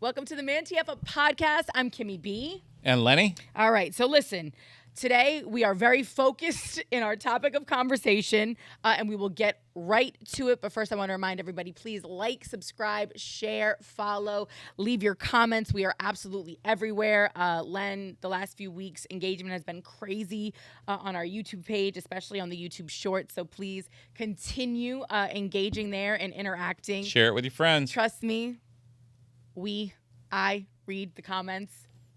Welcome to the ManTFup podcast. I'm Kimmy B. And Lenny. All right, so listen. Today, we are very focused in our topic of conversation, and we will get right to it. But first, I want to remind everybody, please like, subscribe, share, follow, leave your comments. We are absolutely everywhere. Len, the last few weeks, engagement has been crazy on our YouTube page, especially on the YouTube Shorts. So please continue engaging there and interacting. Share it with your friends. Trust me, I read the comments,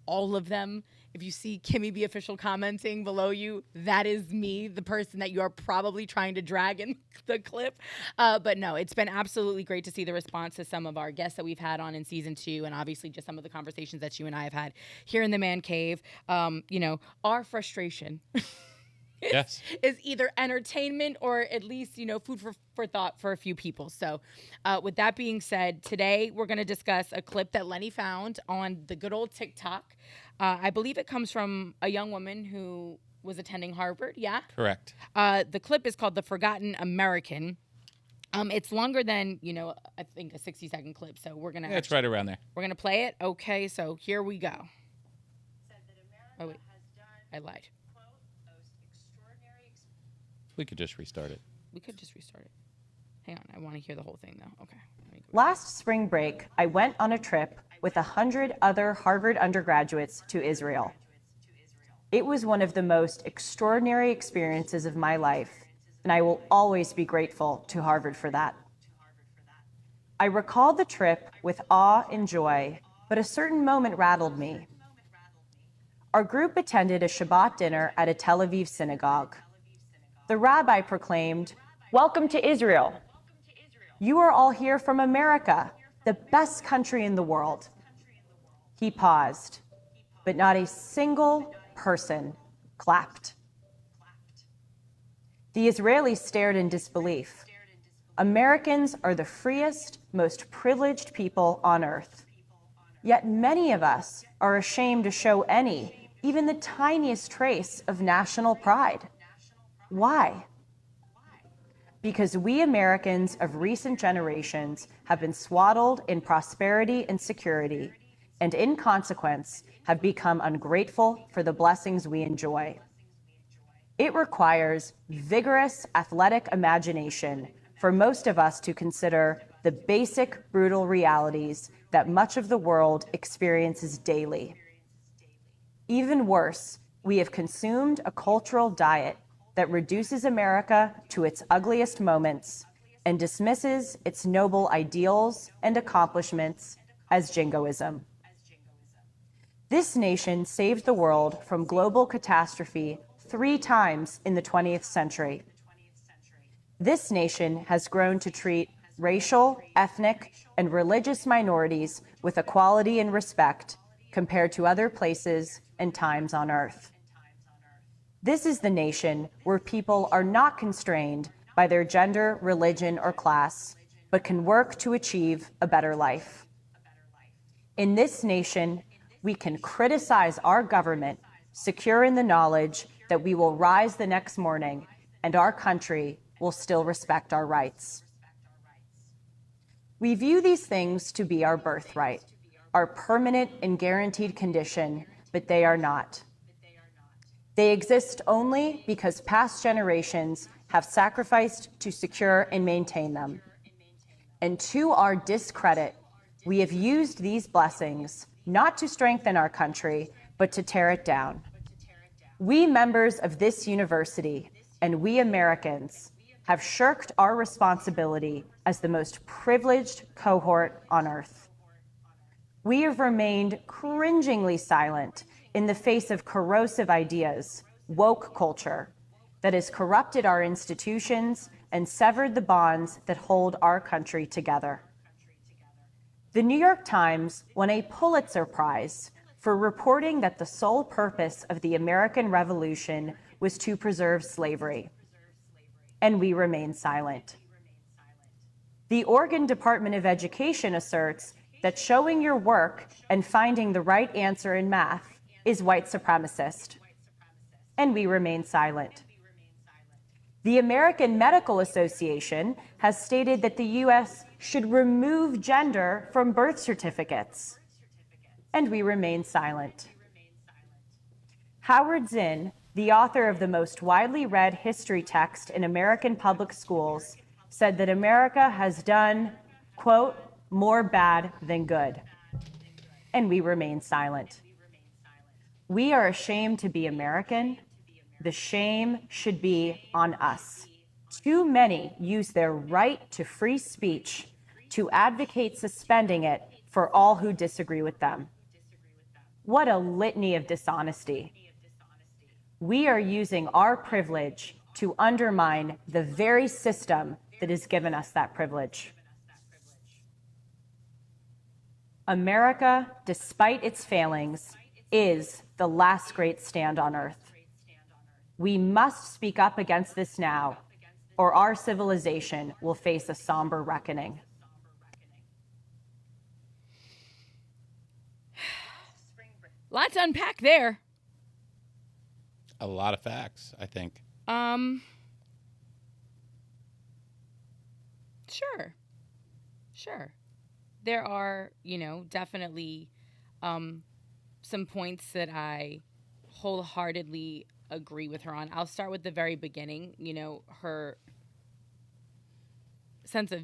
all of them. If you see Kimmy B official commenting below you, that is me, the person that you are probably trying to drag in the clip. But no, it's been absolutely great to see the response to some of our guests that we've had on in season 2, and obviously just some of the conversations that you and I have had here in the Man Cave. Our frustration Yes. is either entertainment or at least, food for thought for a few people. So with that being said, today we're going to discuss a clip that Lenny found on the good old TikTok. I believe it comes from a young woman who was attending Harvard. Yeah? Correct. The clip is called The Forgotten American. It's longer than, I think a 60-second clip. So we're going to... Yeah, it's right around there. We're going to play it. Okay, so here we go. Oh, wait. I lied. We could just restart it. We could just restart it. Hang on. I want to hear the whole thing, though. Okay. Last spring break, I went on a trip with 100 other Harvard undergraduates to Israel. It was one of the most extraordinary experiences of my life, and I will always be grateful to Harvard for that. I recall the trip with awe and joy, but a certain moment rattled me. Our group attended a Shabbat dinner at a Tel Aviv synagogue. The rabbi proclaimed, "Welcome to Israel. You are all here from America, the best country in the world." He paused, but not a single person clapped. The Israelis stared in disbelief. Americans are the freest, most privileged people on earth. Yet many of us are ashamed to show any, even the tiniest trace of national pride. Why? Because we Americans of recent generations have been swaddled in prosperity and security, and in consequence have become ungrateful for the blessings we enjoy. It requires vigorous athletic imagination for most of us to consider the basic brutal realities that much of the world experiences daily. Even worse, we have consumed a cultural diet that reduces America to its ugliest moments and dismisses its noble ideals and accomplishments as jingoism. This nation saved the world from global catastrophe 3 times in the 20th century. This nation has grown to treat racial, ethnic, and religious minorities with equality and respect compared to other places and times on earth. This is the nation where people are not constrained by their gender, religion, or class, but can work to achieve a better life. In this nation, we can criticize our government, secure in the knowledge that we will rise the next morning and our country will still respect our rights. We view these things to be our birthright, our permanent and guaranteed condition, but they are not. They exist only because past generations have sacrificed to secure and maintain them. And to our discredit, we have used these blessings not to strengthen our country, but to tear it down. We members of this university and we Americans have shirked our responsibility as the most privileged cohort on earth. We have remained cringingly silent in the face of corrosive ideas, woke culture, that has corrupted our institutions and severed the bonds that hold our country together. The New York Times won a Pulitzer Prize for reporting that the sole purpose of the American Revolution was to preserve slavery. And we remain silent. The Oregon Department of Education asserts that showing your work and finding the right answer in math is white supremacist. And we remain silent. The American Medical Association has stated that the U.S. should remove gender from birth certificates. and we remain silent. Howard Zinn, the author of the most widely read history text in American public schools, said that America has done, quote, more bad than good. And we remain silent. We are ashamed to be American. The shame should be on us. Too many use their right to free speech to advocate suspending it for all who disagree with them. What a litany of dishonesty. We are using our privilege to undermine the very system that has given us that privilege. America, despite its failings, is the last great stand on earth. We must speak up against this now, or our civilization will face a somber reckoning. Lot to unpack there. A lot of facts, I think. Sure. There are, definitely some points that I wholeheartedly agree with her on. I'll start with the very beginning, her sense of,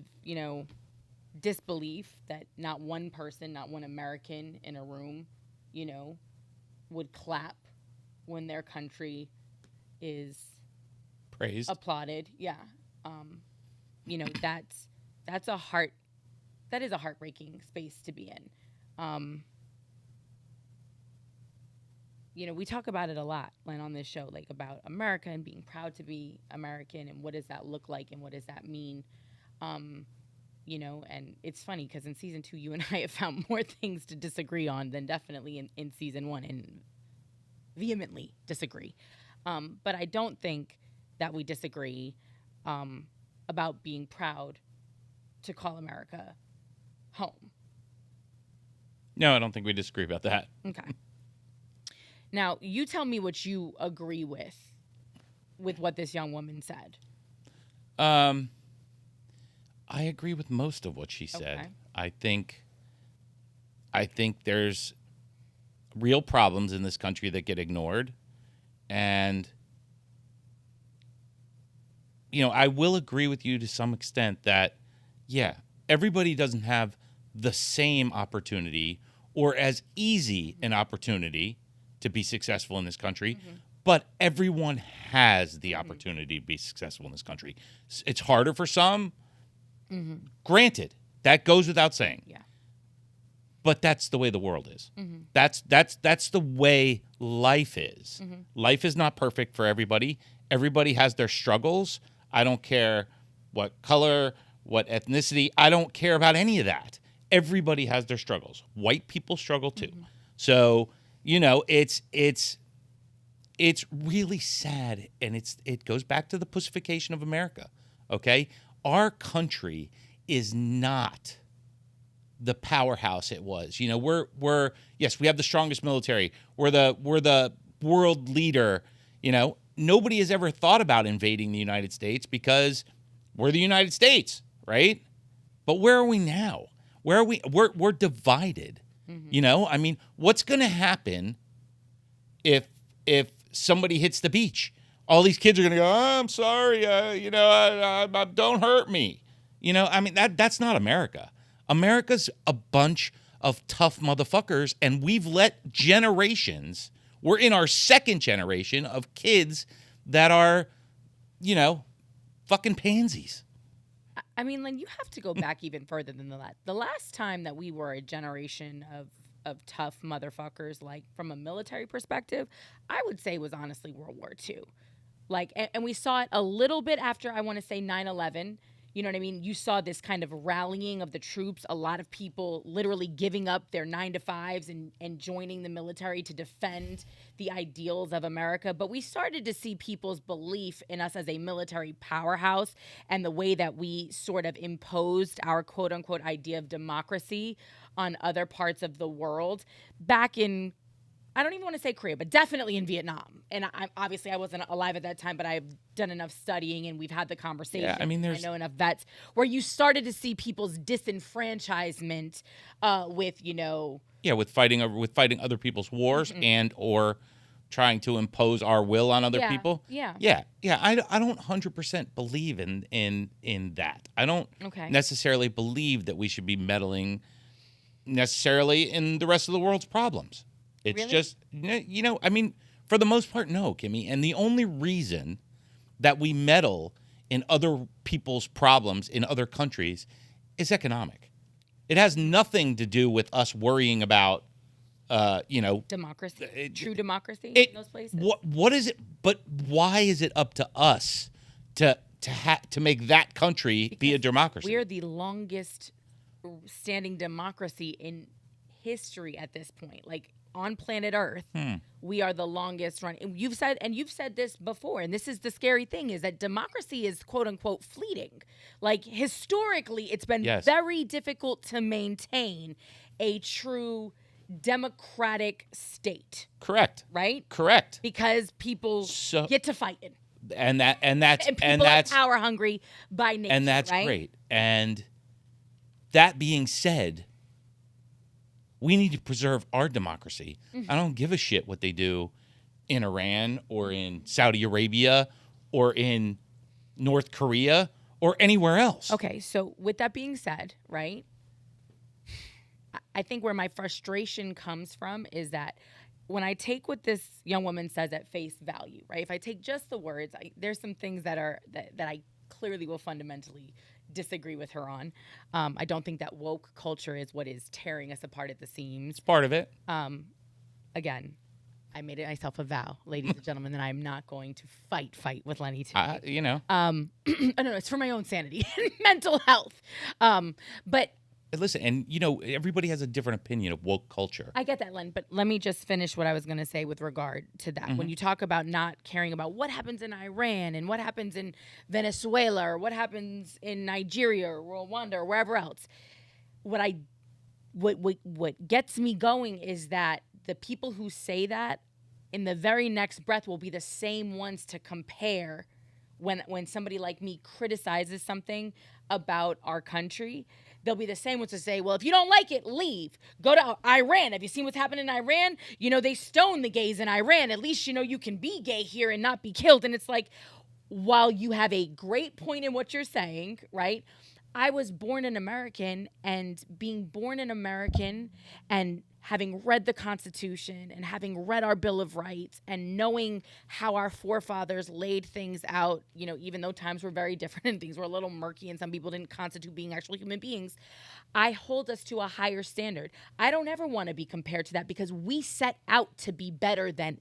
disbelief that not one person, not one American in a room, would clap when their country is Praised. applauded. Yeah. That is a heartbreaking space to be in. We talk about it a lot, Len, on this show, like about America and being proud to be American and what does that look like and what does that mean? And it's funny because in season 2, you and I have found more things to disagree on than definitely in season 1, and vehemently disagree. But I don't think that we disagree about being proud to call America home. No, I don't think we disagree about that. Okay. Now, you tell me what you agree with what this young woman said. I agree with most of what she said. Okay. I think there's real problems in this country that get ignored. And, I will agree with you to some extent that, yeah, everybody doesn't have the same opportunity or as easy an opportunity to be successful in this country, but everyone has the opportunity to be successful in this country. It's harder for some. Granted, that goes without saying. Yeah. But that's the way the world is. That's the way life is. Life is not perfect for everybody. Everybody has their struggles. I don't care what color, what ethnicity. I don't care about any of that. Everybody has their struggles. White people struggle too. So, it's really sad, and it goes back to the pussification of America. Okay? Our country is not the powerhouse it was. We're yes, we have the strongest military. We're the world leader. Nobody has ever thought about invading the United States because we're the United States, right? But where are we now? Where are we? We're divided. What's going to happen if somebody hits the beach? All these kids are going to go, oh, I'm sorry, don't hurt me. That's not America. America's a bunch of tough motherfuckers, and we've let generations, we're in our second generation of kids that are, fucking pansies. I mean, Len, you have to go back even further than that. The last time that we were a generation of tough motherfuckers, like from a military perspective, I would say was honestly World War II. And we saw it a little bit after, I want to say, 9/11. You know what I mean? You saw this kind of rallying of the troops, a lot of people literally giving up their 9-to-5s and joining the military to defend the ideals of America. But we started to see people's belief in us as a military powerhouse and the way that we sort of imposed our quote unquote idea of democracy on other parts of the world back in I don't even want to say Korea, but definitely in Vietnam. And I wasn't alive at that time, but I've done enough studying and we've had the conversation. Yeah, I mean, I know enough vets where you started to see people's disenfranchisement with, with fighting other people's wars and or trying to impose our will on other people. Yeah. I don't 100% believe in that. I don't necessarily believe that we should be meddling necessarily in the rest of the world's problems. It's really? just, I mean, for the most part, no, Kimmy. And the only reason that we meddle in other people's problems in other countries is economic. It has nothing to do with us worrying about, democracy, true democracy in those places. What is it? But why is it up to us to make that country be a democracy? We are the longest standing democracy in history at this point. Like on planet Earth, we are the longest running. And you've said this before, and this is the scary thing, is that democracy is quote unquote fleeting. Like historically, it's been very difficult to maintain a true democratic state. Correct. Right? Correct. Because people get to fighting. And people are power hungry by nature. And that's right? great. And that being said, we need to preserve our democracy. I don't give a shit what they do in Iran or in Saudi Arabia or in North Korea or anywhere else. Okay, so with that being said, right, I think where my frustration comes from is that when I take what this young woman says at face value, right, if I take just the words, there's some things that I clearly will fundamentally disagree with her on. I don't think that woke culture is what is tearing us apart at the seams. It's part of it. Again, I made it myself a vow, ladies and gentlemen, that I'm not going to fight with Lenny today. No, it's for my own sanity and mental health. But listen, and everybody has a different opinion of woke culture. I get that, Len, but let me just finish what I was going to say with regard to that. When you talk about not caring about what happens in Iran and what happens in Venezuela or what happens in Nigeria or Rwanda or wherever else, what gets me going is that the people who say that in the very next breath will be the same ones to compare when somebody like me criticizes something about our country. They'll be the same ones to say, well, if you don't like it, leave. Go to Iran. Have you seen what's happening in Iran? They stone the gays in Iran. At least, you can be gay here and not be killed. And it's like, while you have a great point in what you're saying, right? I was born an American, and being born an American and having read the Constitution and having read our Bill of Rights and knowing how our forefathers laid things out, even though times were very different and things were a little murky and some people didn't constitute being actual human beings, I hold us to a higher standard. I don't ever want to be compared to that because we set out to be better than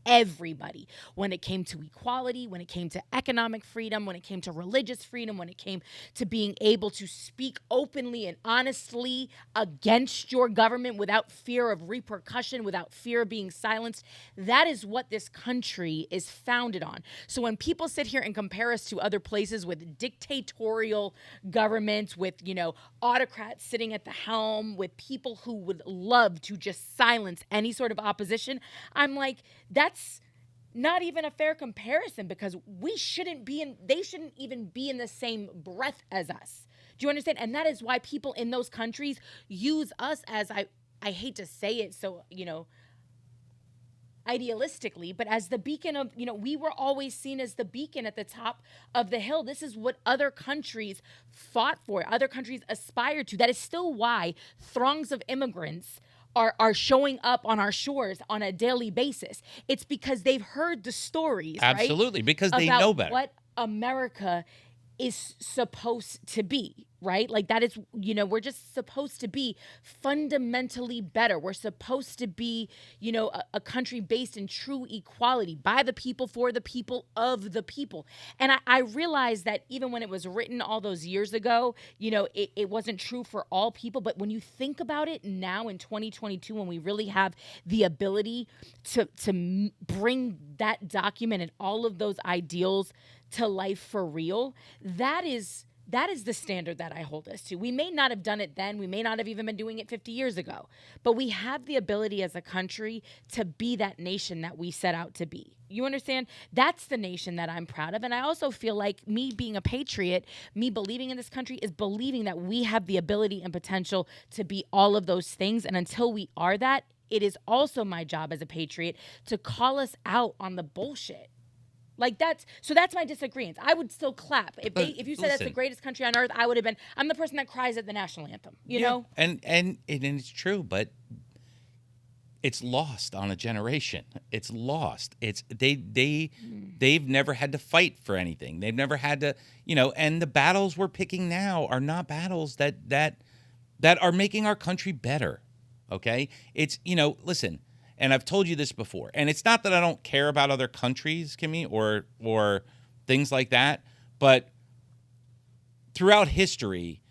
everybody when it came to equality, when it came to economic freedom, when it came to religious freedom, when it came to being able to speak openly and honestly against your government without fear of repercussion, without fear of being silenced. That is what this country is founded on. So when people sit here and compare us to other places with dictatorial governments, with, autocrats sitting at the helm, with people who would love to just silence any sort of opposition, I'm like, that's not even a fair comparison because they shouldn't even be in the same breath as us. Do you understand? And that is why people in those countries use us as, I hate to say it so, idealistically, but as the beacon of, we were always seen as the beacon at the top of the hill. This is what other countries fought for, other countries aspired to. That is still why throngs of immigrants are showing up on our shores on a daily basis. It's because they've heard the stories, absolutely, right? because they know better. What America is supposed to be, right? Like that is, we're just supposed to be fundamentally better. We're supposed to be, a country based in true equality, by the people, for the people, of the people. And I realized that even when it was written all those years ago, it wasn't true for all people. But when you think about it now in 2022, when we really have the ability to bring that document and all of those ideals to life for real, that is That is the standard that I hold us to. We may not have done it then. We may not have even been doing it 50 years ago. But we have the ability as a country to be that nation that we set out to be. You understand? That's the nation that I'm proud of. And I also feel like me being a patriot, me believing in this country is believing that we have the ability and potential to be all of those things. And until we are that, it is also my job as a patriot to call us out on the bullshit. Like that's my disagreement. I would still clap if you said that's the greatest country on earth. I would have been. I'm the person that cries at the national anthem. You know, and it's true, but it's lost on a generation. It's lost. They've never had to fight for anything. They've never had to, and the battles we're picking now are not battles that are making our country better. Okay, it's listen. And I've told you this before, and it's not that I don't care about other countries, Kimmy, or things like that, but throughout history,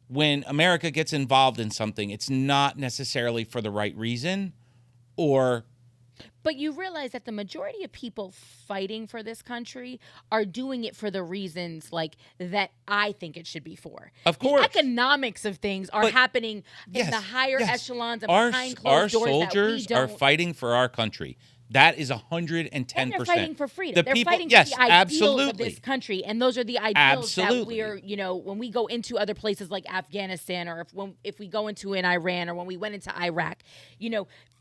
when America gets involved in something, it's not necessarily for the right reason, But you realize that the majority of people fighting for this country are doing it for the reasons that I think it should be for. Of course. The economics of things are happening in the higher echelons and behind closed doors. Our soldiers are fighting for our country. That is 110%. And they're fighting for freedom. They're fighting for the ideals of this country. And those are the ideals that we're, when we go into other places like Afghanistan, or if we go into Iran, or when we went into Iraq,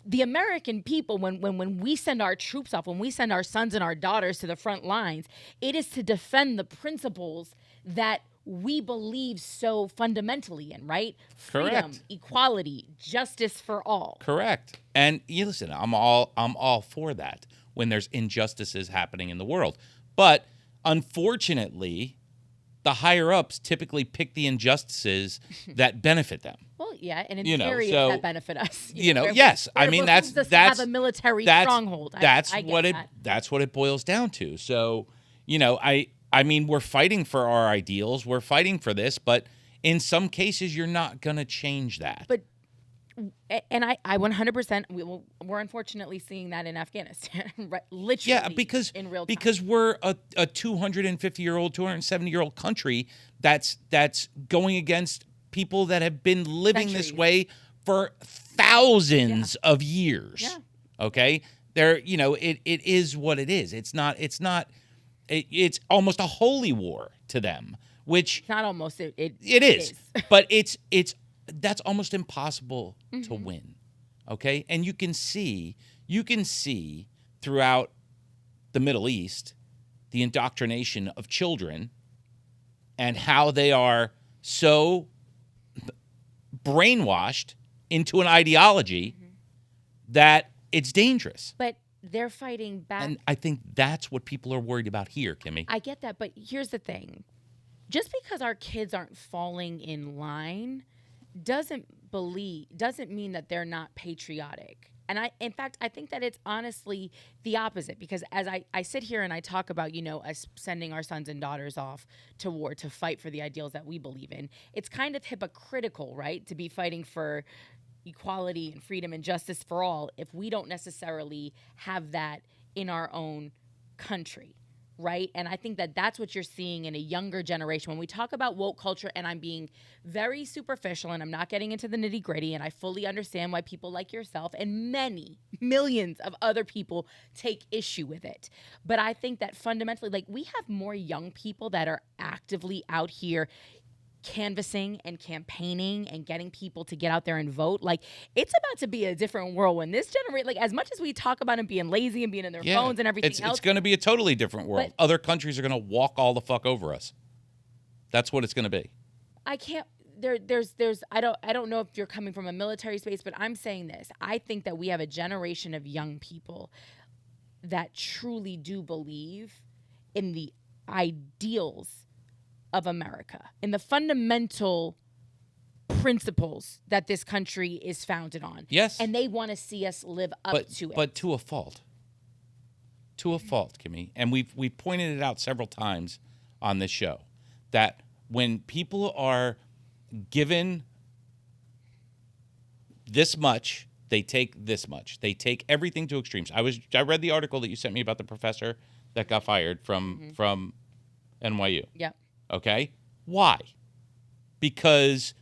the American people, when we send our troops off, when we send our sons and our daughters to the front lines, it is to defend the principles that we believe so fundamentally in, right? Freedom, Correct. Equality, justice for all. Correct. And you listen, I'm all for that when there's injustices happening in the world. But unfortunately, the higher ups typically pick the injustices that benefit them. Well, yeah, and in theory, that benefit us. Yes. I mean, that's have a military stronghold. That's what it boils down to. So, I mean, we're fighting for our ideals. We're fighting for this, but in some cases, you're not going to change that. And I 100%. We're unfortunately seeing that in Afghanistan, right? Literally, in real time. Because we're a 250-year-old, 270-year-old country that's going against people that have been living this way for thousands of years. Yeah. Okay, it is what it is. It's almost a holy war to them, which it's not almost it is. But that's almost impossible to win. Okay? And you can see throughout the Middle East the indoctrination of children and how they are so brainwashed into an ideology that it's dangerous. But they're fighting back. And I think that's what people are worried about here, Kimmy. I get that, but here's the thing. Just because our kids aren't falling in line doesn't mean that they're not patriotic. And in fact, I think that it's honestly the opposite, because as I sit here and I talk about, us sending our sons and daughters off to war to fight for the ideals that we believe in, it's kind of hypocritical, right? To be fighting for equality and freedom and justice for all if we don't necessarily have that in our own country. Right? And I think that that's what you're seeing in a younger generation. When we talk about woke culture, and I'm being very superficial and I'm not getting into the nitty gritty, and I fully understand why people like yourself and many millions of other people take issue with it. But I think that fundamentally, we have more young people that are actively out here canvassing and campaigning and getting people to get out there and vote. It's about to be a different world when this generation, as much as we talk about them being lazy and being in their phones and everything else. It's going to be a totally different world. Other countries are going to walk all the fuck over us. That's what it's going to be. I can't, I don't know if you're coming from a military space, but I'm saying this. I think that we have a generation of young people that truly do believe in the ideals of America, in the fundamental principles that this country is founded on. Yes. And they want to see us live up to it. But to a fault. To a fault, Kimmy. And we've pointed it out several times on this show that when people are given this much, they take this much. They take everything to extremes. I read the article that you sent me about the professor that got fired from NYU. Yeah. Okay? Why? Because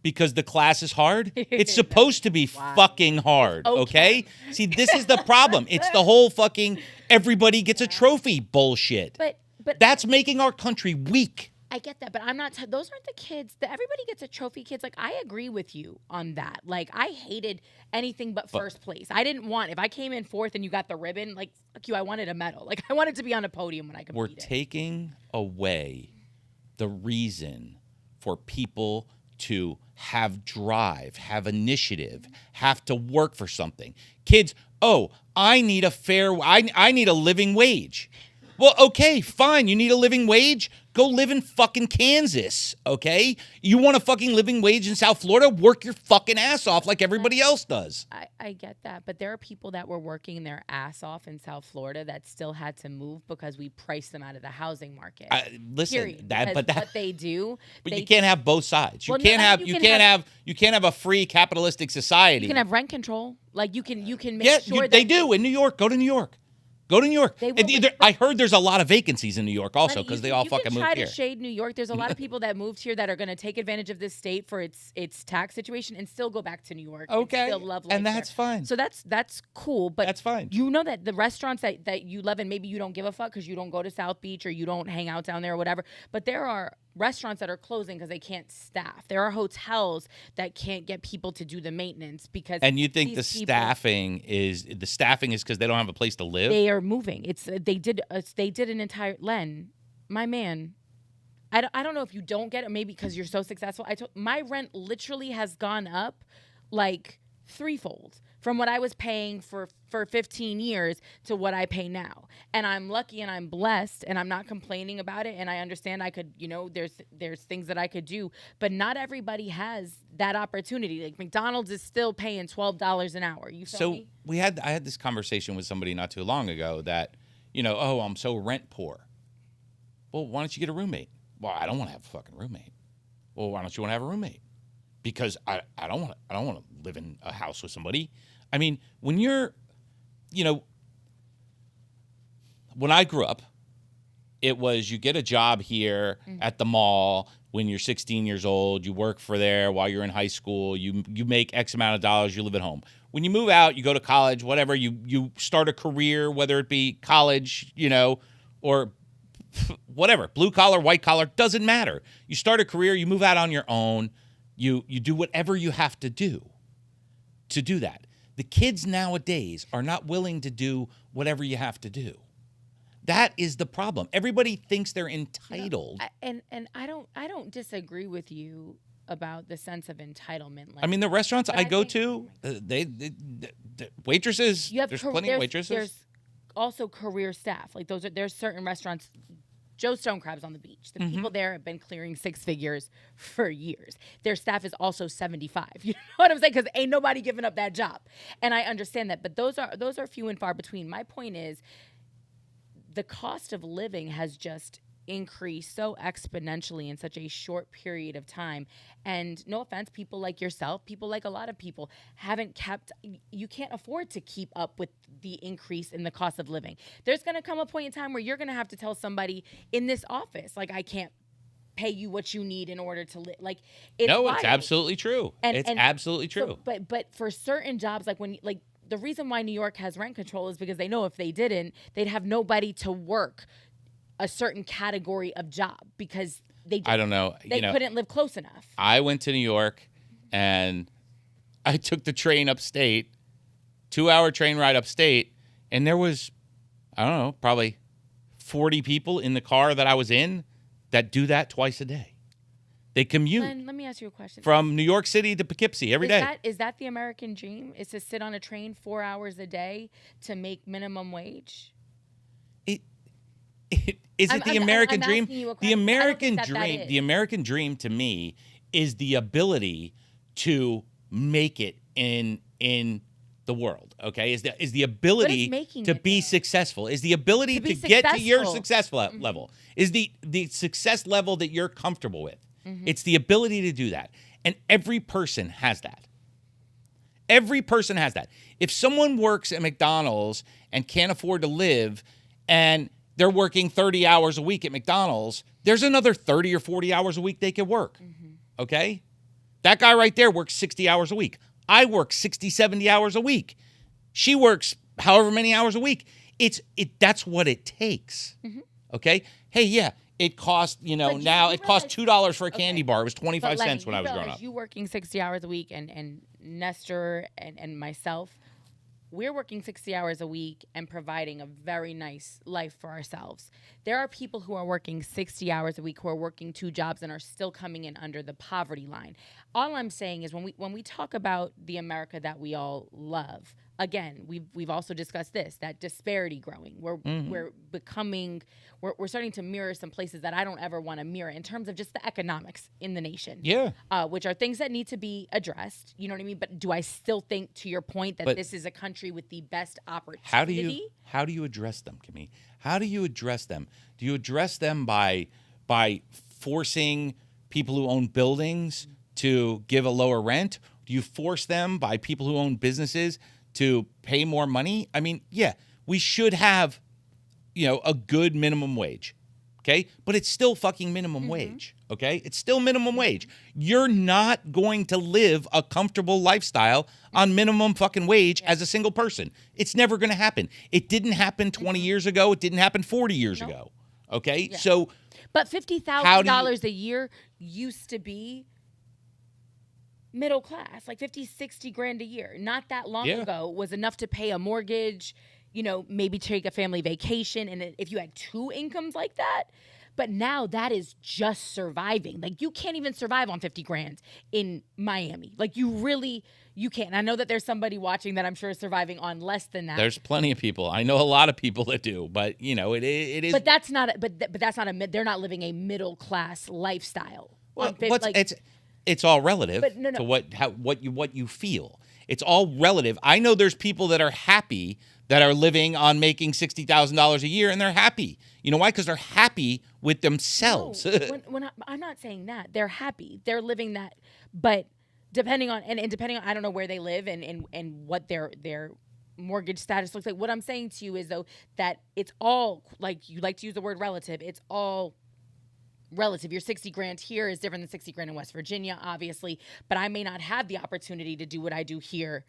the class is hard? It's supposed to be fucking hard, okay? See, this is the problem. It's the whole fucking everybody gets a trophy bullshit. But that's making our country weak. I get that, but I'm not. Those aren't the kids. Everybody gets a trophy. Kids, like I agree with you on that. Like I hated anything but first place. I didn't want if I came in fourth and you got the ribbon. Like fuck you, I wanted a medal. Like I wanted to be on a podium when I competed. We're taking away the reason for people to have drive, have initiative, have to work for something. Kids, I need I need a living wage. Well, okay, fine. You need a living wage? Go live in fucking Kansas, okay? You want a fucking living wage in South Florida? Work your fucking ass off like everybody else does. I get that, but there are people that were working their ass off in South Florida that still had to move because we priced them out of the housing market. Listen, Period. but what they do, but you can't have both sides. You Well, can't no, have you you can can't have you can't have a free capitalistic society. you can have rent control. Like you can make sure they do in New York. Go to New York. Go to New York. I heard there's a lot of vacancies in New York also because they all fucking moved here. You can try to shade New York. There's a lot of people that moved here that are going to take advantage of this state for its tax situation and still go back to New York. Okay, and still love life and that's there. fine. So that's cool. But that's fine. You know that the restaurants that you love and maybe you don't give a fuck because you don't go to South Beach or you don't hang out down there or whatever. But there are restaurants that are closing because they can't staff. There are hotels that can't get people to do the maintenance because and you think the staffing is because they don't have a place to live? They are moving. They did an entire Len, my man. I don't know if you don't get it, maybe because you're so successful. My rent literally has gone up like threefold from what I was paying for 15 years to what I pay now. And I'm lucky and I'm blessed and I'm not complaining about it. And I understand I could, there's things that I could do, but not everybody has that opportunity. Like McDonald's is still paying $12 an hour. You feel me? I had this conversation with somebody not too long ago that, I'm so rent poor. Well, why don't you get a roommate? Well, I don't want to have a fucking roommate. Well, why don't you want to have a roommate? Because I don't want to live in a house with somebody. I mean, when you're, when I grew up, it was you get a job here at the mall when you're 16 years old. You work for there while you're in high school. You make X amount of dollars. You live at home. When you move out, you go to college, whatever. You start a career, whether it be college, or whatever, blue collar, white collar, doesn't matter. You start a career. You move out on your own. You do whatever you have to do that. The kids nowadays are not willing to do whatever you have to do. That is the problem. Everybody thinks they're entitled. And I don't disagree with you about the sense of entitlement. I mean, the restaurants I go to, they waitresses. There's plenty of waitresses. There's also career staff. Like there's certain restaurants. Joe Stone Crab's on the beach. The people there have been clearing six figures for years. Their staff is also 75. You know what I'm saying? Because ain't nobody giving up that job. And I understand that. But those are few and far between. My point is the cost of living has just increased so exponentially in such a short period of time. And no offense, people like yourself, people like a lot of people you can't afford to keep up with the increase in the cost of living. There's going to come a point in time where you're going to have to tell somebody in this office, like, I can't pay you what you need in order to live. Like, it's absolutely true. It's absolutely true. So, but for certain jobs, the reason why New York has rent control is because they know if they didn't, they'd have nobody to work a certain category of job because I don't know. They couldn't live close enough. I went to New York and I took the train upstate, 2-hour train ride upstate, and there was, I don't know, probably 40 people in the car that I was in that do that twice a day. They commute. Len, let me ask you a question. From New York City to Poughkeepsie every day. Is that the American dream? Is to sit on a train 4 hours a day to make minimum wage? Is it the American dream? The American dream to me is the ability to make it in the world. Okay, is the ability to be successful. Is the ability to get to your success level. Is the success level that you're comfortable with. It's the ability to do that, and every person has that. Every person has that. If someone works at McDonald's and can't afford to live, and they're working 30 hours a week at McDonald's, there's another 30 or 40 hours a week they could work. Okay? That guy right there works 60 hours a week. I work 60, 70 hours a week. She works however many hours a week. That's what it takes. Okay? Hey, yeah, it costs, now it costs $2 for a candy bar. It was 25 cents when I was growing up. You working 60 hours a week and Nestor and myself, we're working 60 hours a week and providing a very nice life for ourselves. There are people who are working 60 hours a week who are working 2 jobs and are still coming in under the poverty line. All I'm saying is when we talk about the America that we all love, again, we've also discussed this, that disparity growing. We're starting to mirror some places that I don't ever want to mirror in terms of just the economics in the nation. Yeah. Which are things that need to be addressed. You know what I mean? But do I still think, to your point, that this is a country with the best opportunity? How do you address them, Kimmy? How do you address them? Do you address them by forcing people who own buildings to give a lower rent? Do you force them by people who own businesses to pay more money? I mean, yeah, we should have, a good minimum wage, okay? But it's still fucking minimum wage, okay? It's still minimum wage. You're not going to live a comfortable lifestyle on minimum fucking wage as a single person. It's never going to happen. It didn't happen 20 years ago. It didn't happen 40 years ago, okay? Yeah. So, but $50,000 a year used to be middle class, like 50, 60 grand a year. Not that long ago was enough to pay a mortgage, maybe take a family vacation. And if you had 2 incomes like that, but now that is just surviving. Like, you can't even survive on 50 grand in Miami. Like, you can't. I know that there's somebody watching that I'm sure is surviving on less than that. There's plenty of people. I know a lot of people that do, but it is. But that's not. They're not living a middle class lifestyle. Well, it's all relative to what you feel. It's all relative. I know there's people that are happy that are living on making $60,000 a year, and they're happy. You know why? Because they're happy with themselves. No, I'm not saying that. They're happy. They're living that. But depending on, I don't know where they live and what their mortgage status looks like. What I'm saying to you is, though, that it's all, like, you like to use the word relative. It's all relative. Your 60 grand here is different than 60 grand in West Virginia, obviously. But I may not have the opportunity to do what I do here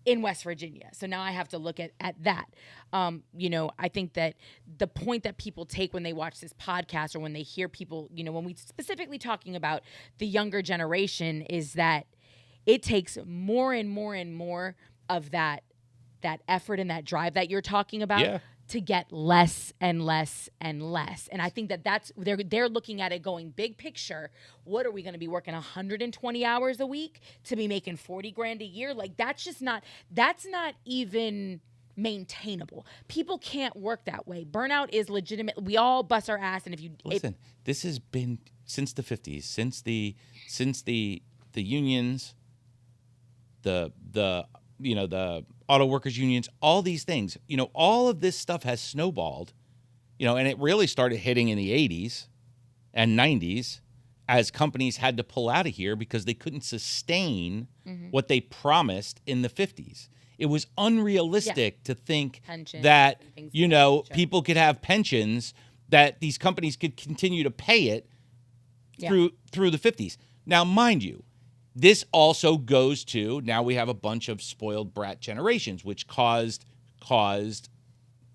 in West Virginia. So now I have to look at that. I think that the point that people take when they watch this podcast or when they hear people, when we specifically talking about the younger generation, is that it takes more and more and more of that effort and that drive that you're talking about to get less and less and less. And I think that's they're looking at it going big picture. What are we going to be working 120 hours a week to be making 40 grand a year? Like, that's not even maintainable. People can't work that way. Burnout is legitimate. We all bust our ass, and if you listen, this has been since the 50s, since the unions, the auto workers unions, all these things, all of this stuff has snowballed, and it really started hitting in the 80s and 90s as companies had to pull out of here because they couldn't sustain what they promised in the 50s. It was unrealistic to think that, people could have pensions, that these companies could continue to pay it through the 50s. Now, mind you, this also goes to, now we have a bunch of spoiled brat generations, which caused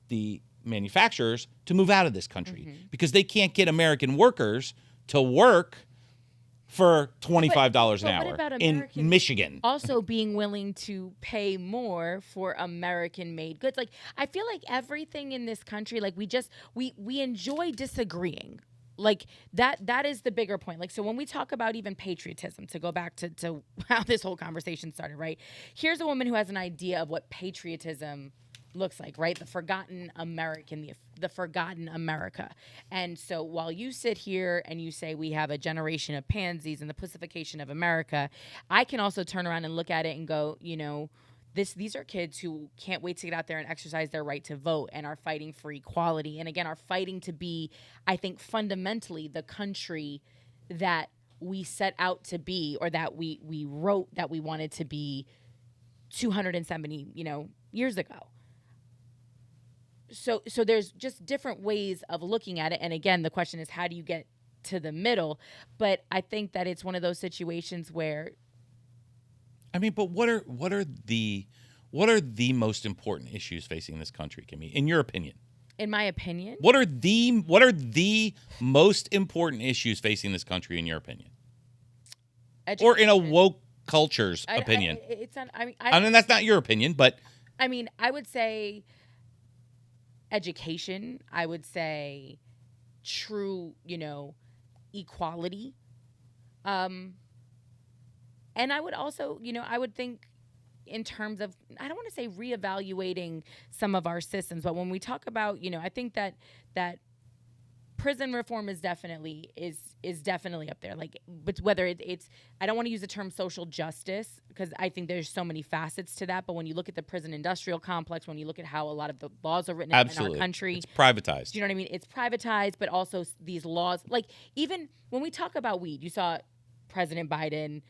the manufacturers to move out of this country because they can't get American workers to work for $25 an hour in Michigan. Also being willing to pay more for American-made goods. Like, I feel like everything in this country, like, we enjoy disagreeing. Like, that is the bigger point. Like, so when we talk about even patriotism, to go back to how this whole conversation started, right? Here's a woman who has an idea of what patriotism looks like, right? The forgotten American, the forgotten America. And so while you sit here and you say we have a generation of pansies and the pussification of America, I can also turn around and look at it and go, these are kids who can't wait to get out there and exercise their right to vote and are fighting for equality. And again, are fighting to be, I think, fundamentally the country that we set out to be, or that we wrote that we wanted to be 270, years ago. So there's just different ways of looking at it. And again, the question is, how do you get to the middle. But I think that it's one of those situations where, I mean, but what are the most important issues facing this country, Kimmy, in your opinion? in my opinion, What are the most important issues facing this country, in your opinion, or in a woke culture's opinion? It's not. I mean, that's not your opinion, but I mean, I would say education. I would say true, equality. And I would also, I would think in terms of, I don't want to say reevaluating some of our systems, but when we talk about, I think that prison reform is definitely up there. Like, but whether it's I don't want to use the term social justice because I think there's so many facets to that. But when you look at the prison industrial complex, when you look at how a lot of the laws are written in our country, it's privatized. Do you know what I mean? It's privatized, but also these laws, like even when we talk about weed, you saw President Biden,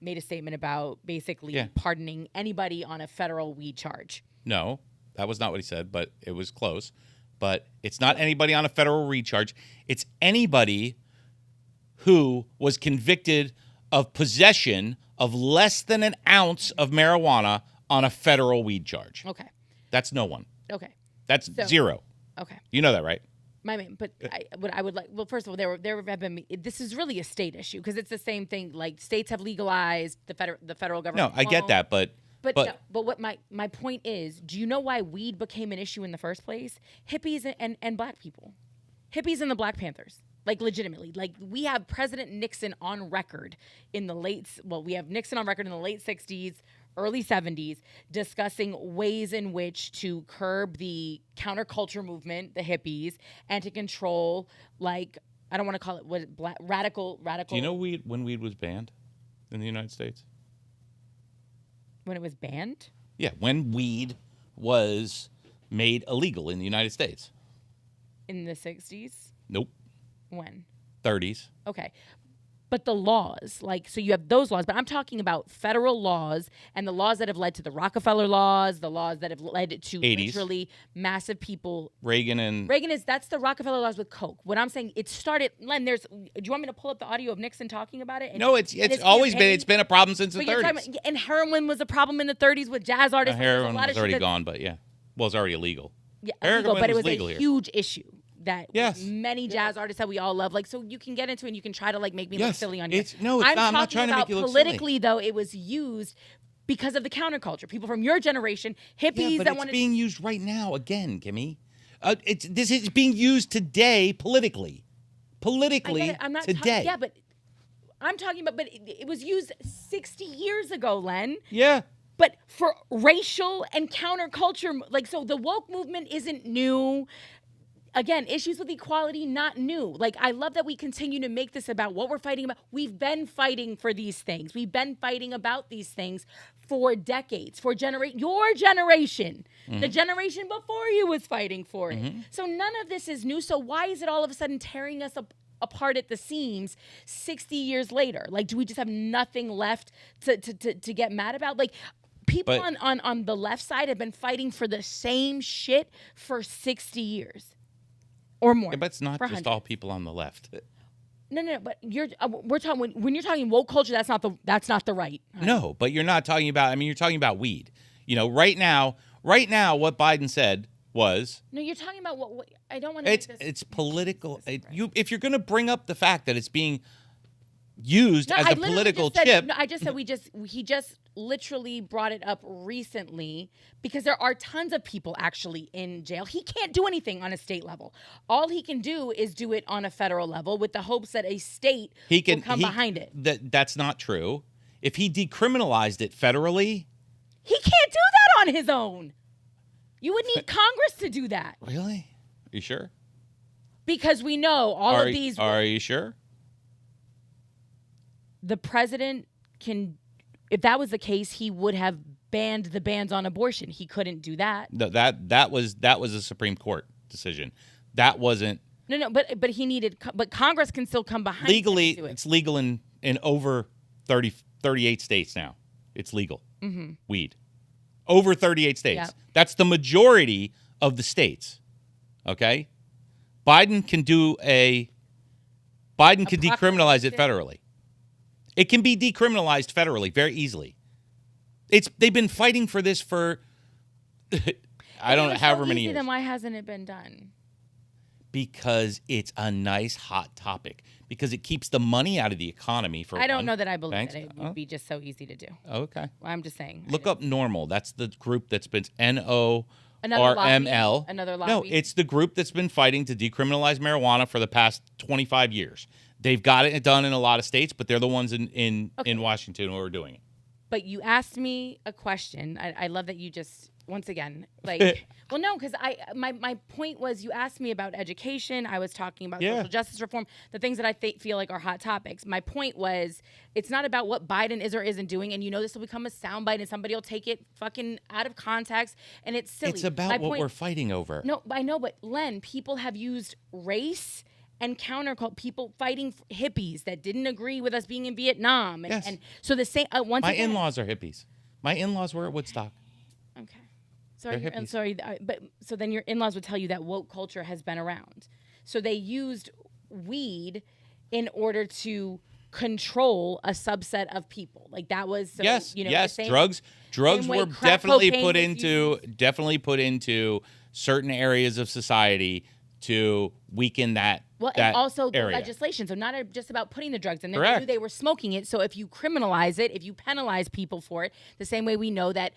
made a statement about basically pardoning anybody on a federal weed charge. No, that was not what he said, but it was close. But it's not anybody on a federal recharge. It's anybody who was convicted of possession of less than an ounce of marijuana on a federal weed charge. Okay. That's no one. Okay. That's zero. Okay. You know that, right? But I would like. Well, first of all, there have been. This is really a state issue because it's the same thing. Like states have legalized the federal government. No, I get that, but what my point is, do you know why weed became an issue in the first place? Hippies and black people, hippies and the Black Panthers. Like legitimately, like we have President Nixon on record in the late 60s, early 70s, discussing ways in which to curb the counterculture movement, the hippies, and to control, like, I don't want to call it radical. Do you know when weed was banned in the United States? When it was banned? Yeah, when weed was made illegal in the United States. In the 60s? Nope. When? 30s. Okay. But the laws, so you have those laws, but I'm talking about federal laws and the laws that have led to the Rockefeller laws, the laws that have led to 80s. Literally massive people. Reagan that's the Rockefeller laws with Coke. What I'm saying, it started, Len, do you want me to pull up the audio of Nixon talking about it? No, it's always been a problem since the 30s. And heroin was a problem in the 30s with jazz artists. Heroin was already gone, but yeah. Well, it's already illegal. Yeah, illegal, but it was a huge issue. That yes. many jazz artists that we all love. So you can get into it and you can try to make me look silly on you. I'm not trying to make you look silly. Politically, though, it was used because of the counterculture. People from your generation, hippies that wanted. It's being used right now again, Kimmy. This is being used today politically. I'm not today. But I'm talking about. But it was used 60 years ago, Len. Yeah. But for racial and counterculture, so the woke movement isn't new. Again, issues with equality, not new. I love that we continue to make this about what we're fighting about. We've been fighting for these things. We've been fighting about these things for decades, for your generation. Mm-hmm. The generation before you was fighting for it. Mm-hmm. So none of this is new. So why is it all of a sudden tearing us apart at the seams 60 years later? Do we just have nothing left to get mad about? People on the left side have been fighting for the same shit for 60 years. Or more. Yeah, but it's not just all people on the left. No. But we're talking when you're talking woke culture. That's not the right. No, but you're not talking about. I mean, you're talking about weed. Right now, what Biden said was. No, you're talking about what I don't want to. It's political. If you're going to bring up the fact that it's being used as a political chip. No, I just said he just literally brought it up recently because there are tons of people actually in jail. He can't do anything on a state level. All he can do is do it on a federal level with the hopes that a state will come behind it. That's not true. If he decriminalized it federally, he can't do that on his own. You would need Congress to do that. Really? Are you sure? Because we know all of these. Are you sure? The president can, if that was the case, he would have banned the bans on abortion. He couldn't do that. No, that was a Supreme Court decision. That wasn't. No, but he needed. But Congress can still come behind. Legally, it's legal in over 38 states now. It's legal. Mm-hmm. Weed, over 38 states. Yep. That's the majority of the states. Okay, Biden can do a Biden can decriminalize it federally. It can be decriminalized federally very easily. They've been fighting for this for I don't know however many years. Then why hasn't it been done? Because it's a nice hot topic. Because it keeps the money out of the economy. For I don't know that I believe that it would be just so easy to do. Okay. Well, I'm just saying. Look up NORML. That's the group that's been NORML. Another lobby. No, it's the group that's been fighting to decriminalize marijuana for the past 25 years. They've got it done in a lot of states, but they're the ones in Washington who are doing it. But you asked me a question. I love that you just, once again, like, well, no, because my point was you asked me about education. I was talking about social justice reform, the things that I feel like are hot topics. My point was it's not about what Biden is or isn't doing. And this will become a soundbite and somebody will take it fucking out of context. And it's silly. It's about what we're fighting over. No, I know. But Len, people have used race and countercult, people fighting hippies that didn't agree with us being in Vietnam. And, and so the same, my in-laws are hippies. My in-laws were at Woodstock. Okay. Sorry, I'm sorry. But so then your in-laws would tell you that woke culture has been around. So they used weed in order to control a subset of people. Like that was, so, yes. Same, drugs were definitely put into certain areas of society to weaken that. Well, that and also area. The legislation. So not just about putting the drugs in there. Correct. We knew they were smoking it. So if you criminalize it, if you penalize people for it, the same way we know that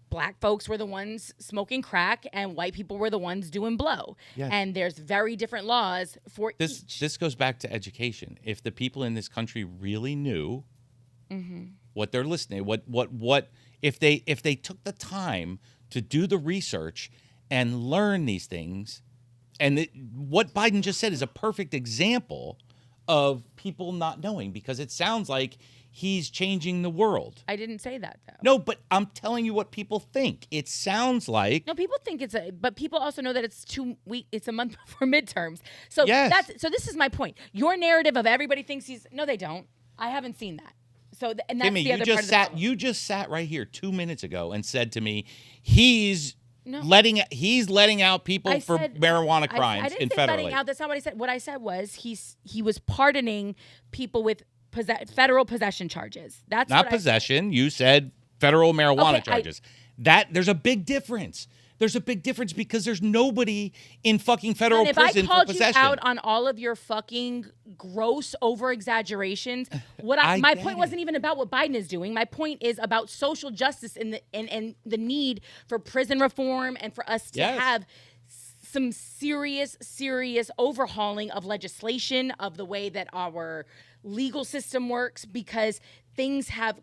black folks were the ones smoking crack and white people were the ones doing blow. Yes. And there's very different laws for each. This goes back to education. If the people in this country really knew what they're listening, what if they took the time to do the research and learn these things. And what Biden just said is a perfect example of people not knowing, because it sounds like he's changing the world. I didn't say that, though. No, but I'm telling you what people think. It sounds like... No, people think but people also know that it's it's a month before midterms. So so this is my point. Your narrative of everybody thinks no, they don't. I haven't seen that. So, and that's Timmy, the other part of the problem. You just sat right here 2 minutes ago and said to me, he's letting out people for marijuana crimes I didn't in say federally. Letting out. That's not what I said. What I said was he was pardoning people with federal possession charges. That's not possession. You said federal marijuana charges. There's a big difference. There's a big difference because there's nobody in fucking federal prison for possession. If I called you out on all of your fucking gross over-exaggerations, my point wasn't even about what Biden is doing. My point is about social justice and the need for prison reform and for us to have some serious overhauling of legislation, of the way that our legal system works, because things have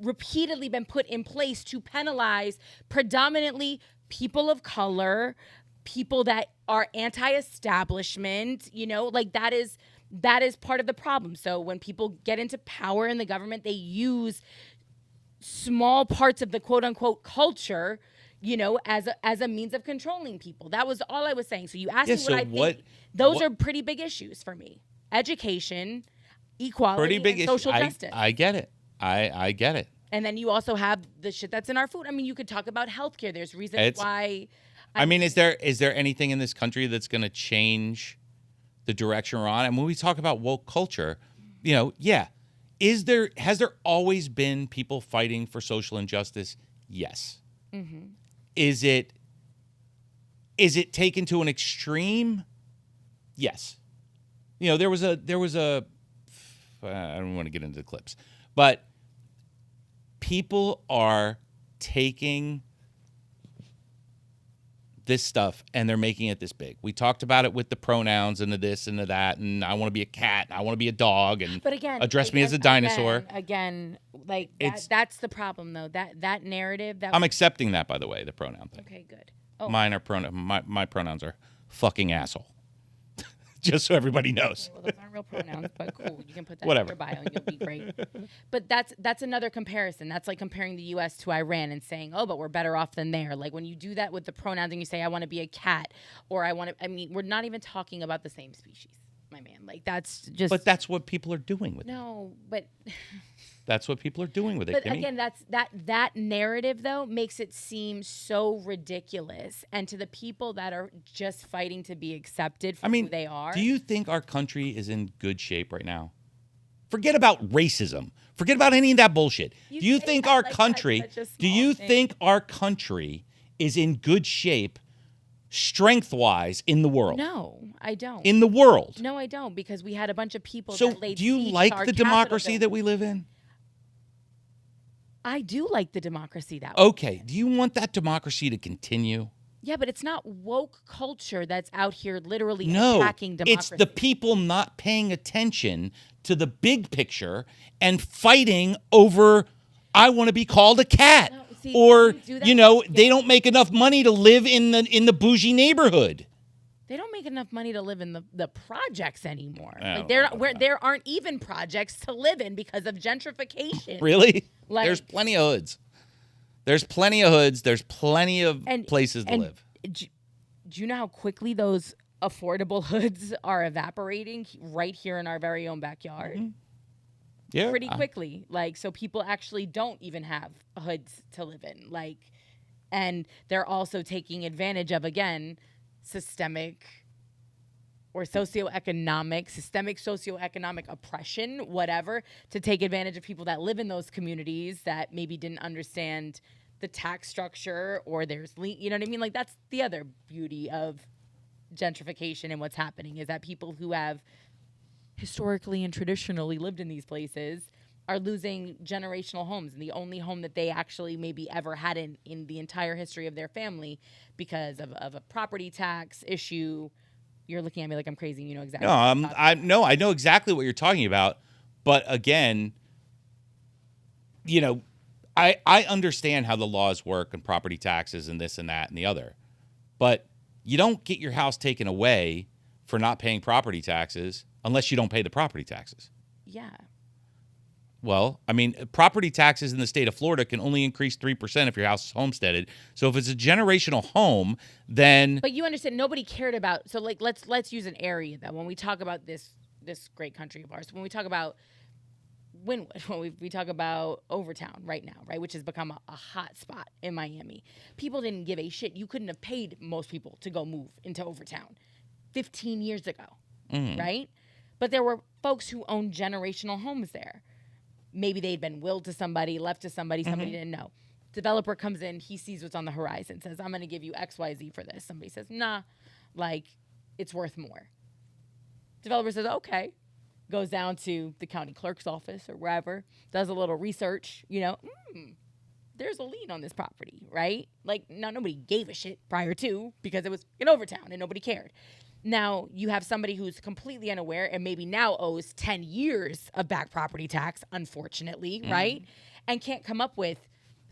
repeatedly been put in place to penalize predominantly people of color, people that are anti-establishment, like that is part of the problem. So when people get into power in the government, they use small parts of the quote unquote culture, as a means of controlling people. That was all I was saying. So you asked me what I think. Those are pretty big issues for me. Education, equality, and social justice. I get it. I get it. And then you also have the shit that's in our food. I mean, you could talk about healthcare. There's reasons why. Is there anything in this country that's going to change the direction we're on? And when we talk about woke culture, has there always been people fighting for social injustice? Yes. Mm-hmm. Is it taken to an extreme? Yes. There was a I don't want to get into the clips, but people are taking this stuff and they're making it this big. We talked about it with the pronouns and the this and the that, and I want to be a cat, and I want to be a dog, and address me as a dinosaur. That's the problem, though. That narrative. I'm accepting that, by the way, the pronoun thing. Okay, good. Oh. Mine are my pronouns are fucking asshole. Just so everybody knows. Okay, well, those aren't real pronouns, but cool. You can put that Whatever. in your bio and you'll be great. But that's another comparison. That's like comparing the U.S. to Iran and saying, oh, but we're better off than there. Like when you do that with the pronouns and you say, I want to be a cat, or we're not even talking about the same species. my man. Like, that's just. But that's what people are doing with it. No, but. That's what people are doing with it, But Kimmy. again, that narrative, though, makes it seem so ridiculous. And to the people that are just fighting to be accepted for who they are. Do you think our country is in good shape right now? Forget about racism. Forget about any of that bullshit. Do you think our country is in good shape strength-wise in the world? No, I don't. In the world? No, I don't, because we had a bunch of people So that laid do you siege to like our the Capitol democracy that building. we live in? I do like the democracy that way. Okay. Do you want that democracy to continue? Yeah, but it's not woke culture that's out here literally No, attacking democracy. it's the people not paying attention to the big picture and fighting over, I want to be called a cat. No, see, or, they don't make enough money to live in the bougie neighborhood. They don't make enough money to live in the projects anymore. I Like don't know. there aren't even projects to live in because of gentrification. Really? Like, There's plenty of hoods. There's plenty of hoods. There's plenty of places to live. Do you know how quickly those affordable hoods are evaporating right here in our very own backyard? Mm-hmm. Yeah. Pretty quickly. Like, so people actually don't even have hoods to live in. Like, and they're also taking advantage of, again, systemic socioeconomic oppression, whatever, to take advantage of people that live in those communities that maybe didn't understand the tax structure, or you know what I mean? Like, that's the other beauty of gentrification and what's happening, is that people who have historically and traditionally lived in these places are losing generational homes, and the only home that they actually maybe ever had in the entire history of their family because of a property tax issue. You're looking at me like I'm crazy. You know exactly. No, I know exactly what you're talking about. But again, I understand how the laws work and property taxes and this and that and the other. But you don't get your house taken away for not paying property taxes unless you don't pay the property taxes. Yeah. Well, I mean, property taxes in the state of Florida can only increase 3% if your house is homesteaded. So if it's a generational home, then... But you understand, nobody cared about... So, like, let's use an area, though, when we talk about this great country of ours. When we talk about Wynwood, when we talk about Overtown right now, right, which has become a hot spot in Miami. People didn't give a shit. You couldn't have paid most people to go move into Overtown 15 years ago, right? But there were folks who owned generational homes there. Maybe they'd been willed to somebody, left to somebody didn't know. Developer comes in, he sees what's on the horizon, says, I'm going to give you XYZ for this. Somebody says, nah, like, it's worth more. Developer says, okay. Goes down to the county clerk's office or wherever, does a little research, there's a lien on this property, right? Like, nobody gave a shit prior to, because it was in Overtown and nobody cared. Now, you have somebody who's completely unaware and maybe now owes 10 years of back property tax, unfortunately, right? And can't come up with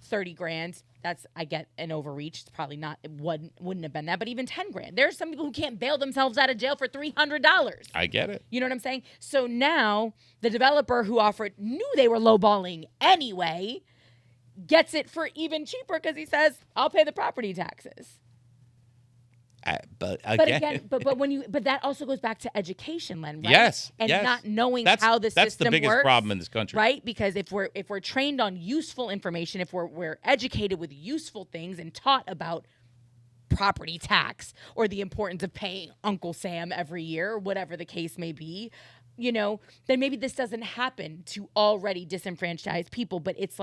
30 grand. That's, I get an overreach. It's probably not, it wouldn't have been that, but even 10 grand. There are some people who can't bail themselves out of jail for $300. I get it. You know what I'm saying? So now the developer who knew they were lowballing anyway, gets it for even cheaper because he says, I'll pay the property taxes. But again, but that also goes back to education, Len, right? Yes, and yes. not knowing That's how the system works. That's the biggest problem in this country, right? Because if we're trained on useful information, if we're educated with useful things and taught about property tax or the importance of paying Uncle Sam every year, whatever the case may be, then maybe this doesn't happen to already disenfranchised people. But it's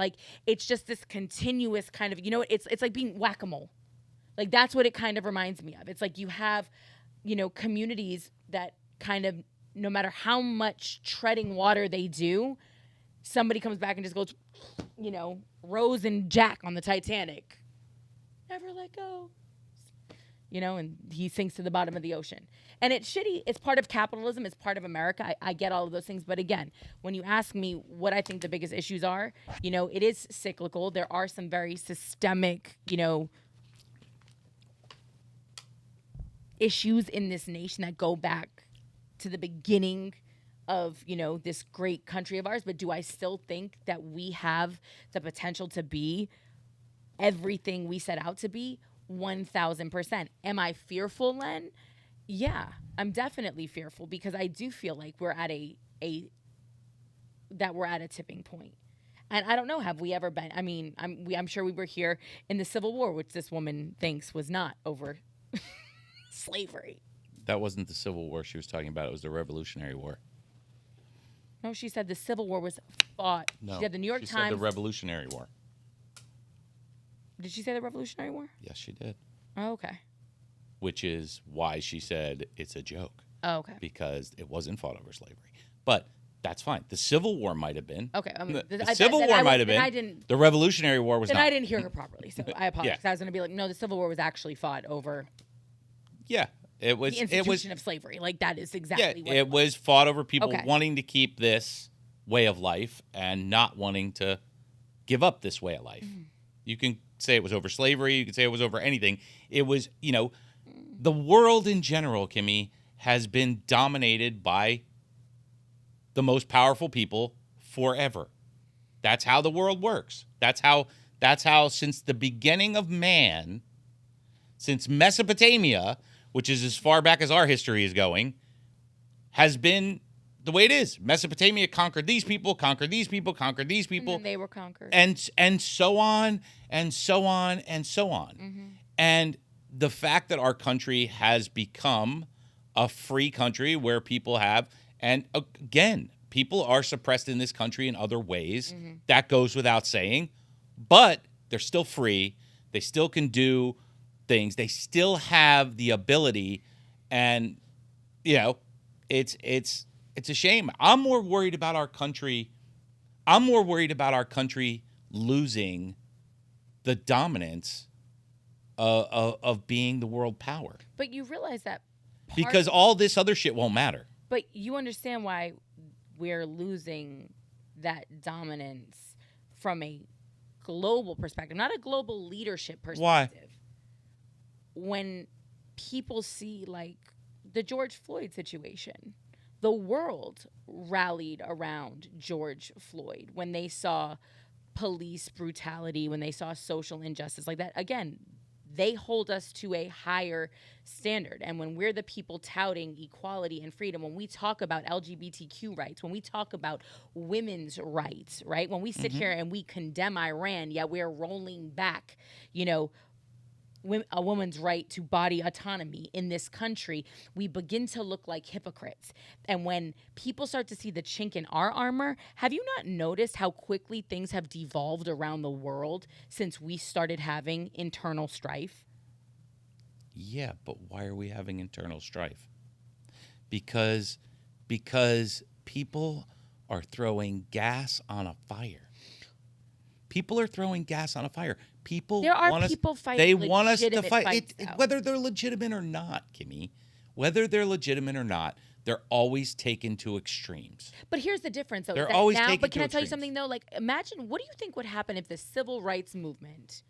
just this continuous kind of, it's like being whack-a-mole. Like, that's what it kind of reminds me of. It's like you have, communities that kind of, no matter how much treading water they do, somebody comes back and just goes, Rose and Jack on the Titanic. Never let go. And he sinks to the bottom of the ocean. And it's shitty. It's part of capitalism. It's part of America. I get all of those things. But again, when you ask me what I think the biggest issues are, it is cyclical. There are some very systemic, issues in this nation that go back to the beginning of, this great country of ours. But do I still think that we have the potential to be everything we set out to be? 1,000%. Am I fearful, Len? Yeah, I'm definitely fearful because I do feel like we're at we're at a tipping point. And I don't know, have we ever been? I mean, I'm sure we were here in the Civil War, which this woman thinks was not over slavery. That wasn't the Civil War she was talking about. It was the Revolutionary War. No, she said the Civil War was fought. No, She said the New York she Times. said the Revolutionary War. Did she say the Revolutionary War? Yes, she did. Oh, okay. Which is why she said it's a joke. Oh, okay. Because it wasn't fought over slavery. But that's fine. The Civil War might have been. Okay. I mean, The Civil War might have been. I didn't. The Revolutionary War was Then not. I didn't hear her properly, so I apologize. Yeah. I was going to be like, no, the Civil War was actually fought over Yeah. It was. the institution of slavery. Like that is exactly what it was fought over people Okay. wanting to keep this way of life and not wanting to give up this way of life. Mm-hmm. You can say it was over slavery. You can say it was over anything. It was, the world in general, Kimmy, has been dominated by the most powerful people forever. That's how the world works. That's how since the beginning of man, since Mesopotamia, which is as far back as our history is going, has been the way it is. Mesopotamia conquered these people, conquered these people, conquered these people. And then they were conquered. And so on, and so on, and so on. Mm-hmm. And the fact that our country has become a free country where people have, and again, people are suppressed in this country in other ways. Mm-hmm. That goes without saying. But they're still free. They still can do things. They still have the ability. And, it's a shame. I'm more worried about our country. I'm more worried about our country losing the dominance of being the world power. But you realize that Because all this other shit won't matter. But you understand why we're losing that dominance from a global perspective, not a global leadership perspective. Why? When people see like the George Floyd situation, the world rallied around George Floyd when they saw police brutality, when they saw social injustice like that. Again, they hold us to a higher standard. And when we're the people touting equality and freedom, when we talk about LGBTQ rights, when we talk about women's rights, right? When we sit here and we condemn Iran, yet we're rolling back, a woman's right to body autonomy in this country, we begin to look like hypocrites. And when people start to see the chink in our armor, have you not noticed how quickly things have devolved around the world since we started having internal strife? Yeah, but why are we having internal strife? Because people are throwing gas on a fire. People are throwing gas on a fire. There are people fighting. They want us to fight. Fights, Whether they're legitimate or not, Kimmy, whether they're legitimate or not, they're always taken to extremes. But here's the difference, though. They're always now, taken but can to I tell you extremes. something, though? Like, imagine, what do you think would happen if the civil rights movement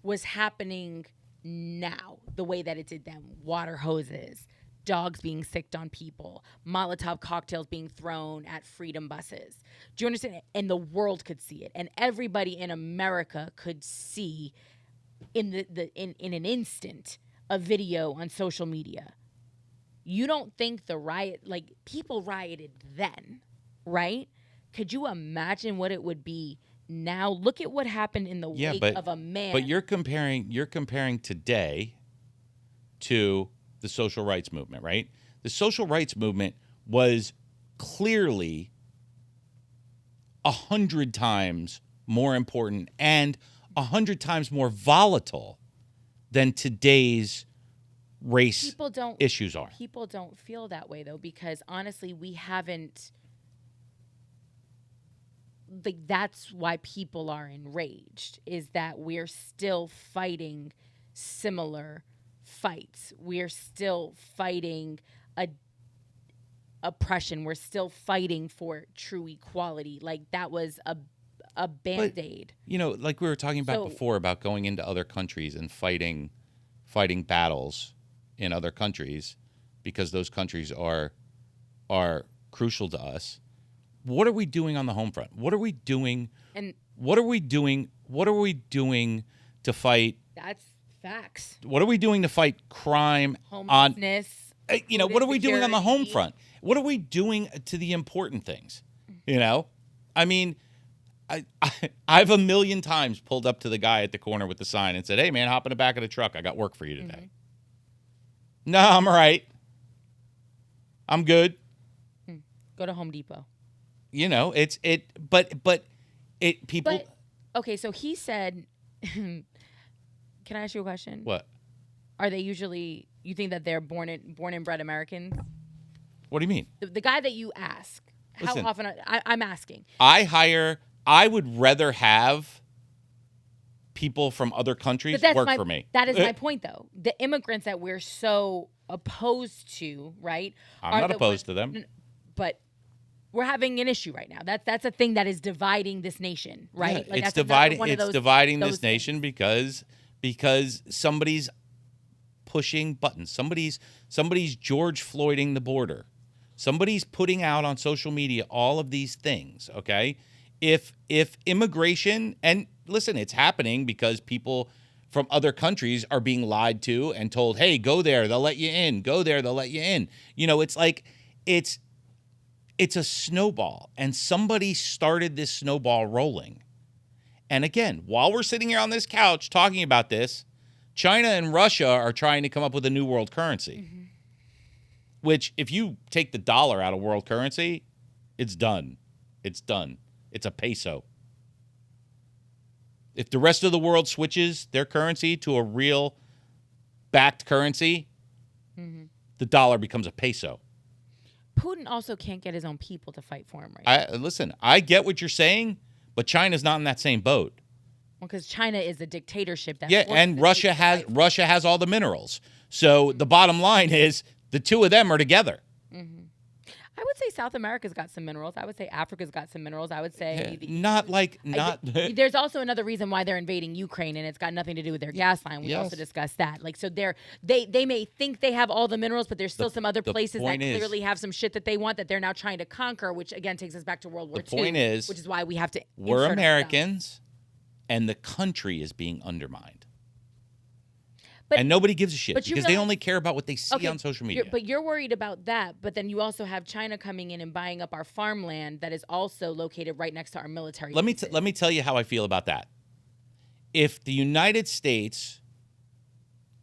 was happening now, the way that it did then? Water hoses, dogs being sicked on people, Molotov cocktails being thrown at freedom buses. Do you understand? And the world could see it, and everybody in America could see in in an instant a video on social media. You don't think the riot, like people rioted then, right? Could you imagine what it would be now? Look at what happened in the wake of a man. But you're comparing today to the social rights movement, right? The social rights movement was clearly 100 times more important and 100 times more volatile than today's race issues are. People don't feel that way, though, because honestly, we haven't. Like, that's why people are enraged, is that we're still fighting similar fights. We're still fighting oppression. We're still fighting for true equality. Like, that was a Band-Aid. But, like we were talking about before, about going into other countries and fighting battles in other countries because those countries are crucial to us. What are we doing on the home front? What are we doing? And what are we doing? What are we doing to fight? That's facts. What are we doing to fight crime Homelessness. what are we doing on the home insecurity. front? What are we doing to the important things? You know, I mean, I've a million times pulled up to the guy at the corner with the sign and said, "Hey, man, hop in the back of the truck. I got work for you today." No, I'm all right. I'm good. Go to Home Depot. You know, but people. But okay, so he said, "Can I ask you a question? What? Are they usually? You think that they're born and bred Americans? What do you mean? The guy that you ask, how Listen. often? I'm asking. I would rather have people from other countries But that's work for me. That is my point, though. The immigrants that we're so opposed to, right? I'm not opposed to them. But we're having an issue right now. That's a thing that is dividing this nation, right? Yeah, it's that's dividing. one of It's those- dividing those this nation because somebody's pushing buttons. Somebody's George Floyding the border. Somebody's putting out on social media all of these things. Okay, if immigration, and listen, it's happening because people from other countries are being lied to and told, "Hey, go there, they'll let you in. Go there, they'll let you in." You know, it's like it's a snowball, and somebody started this snowball rolling. And again, while we're sitting here on this couch talking about this, China and Russia are trying to come up with a new world currency. Which, if you take the dollar out of world currency, it's done. It's done. It's a peso. If the rest of the world switches their currency to a real backed currency, the dollar becomes a peso. Putin also can't get his own people to fight for him, right? Listen, I get what you're saying, but China's not in that same boat. Well, because China is a dictatorship. That Yeah, forces and the Russia people to has fight for all the minerals. So the bottom line is the two of them are together. I would say South America's got some minerals. I would say Africa's got some minerals. I would say there's also another reason why they're invading Ukraine, and it's got nothing to do with their gas line. We also discussed that. Like, so they may think they have all the minerals, but there's still some other places that clearly have some shit that they want that they're now trying to conquer, which again takes us back to World War II. The point is, which is why we have to. We're insert Americans, and the country is being undermined. But, and nobody gives a shit but you because they realize- only care about what they see on social media. But you're worried about that. But then you also have China coming in and buying up our farmland that is also located right next to our military. Let bases. me tell you how I feel about that. If the United States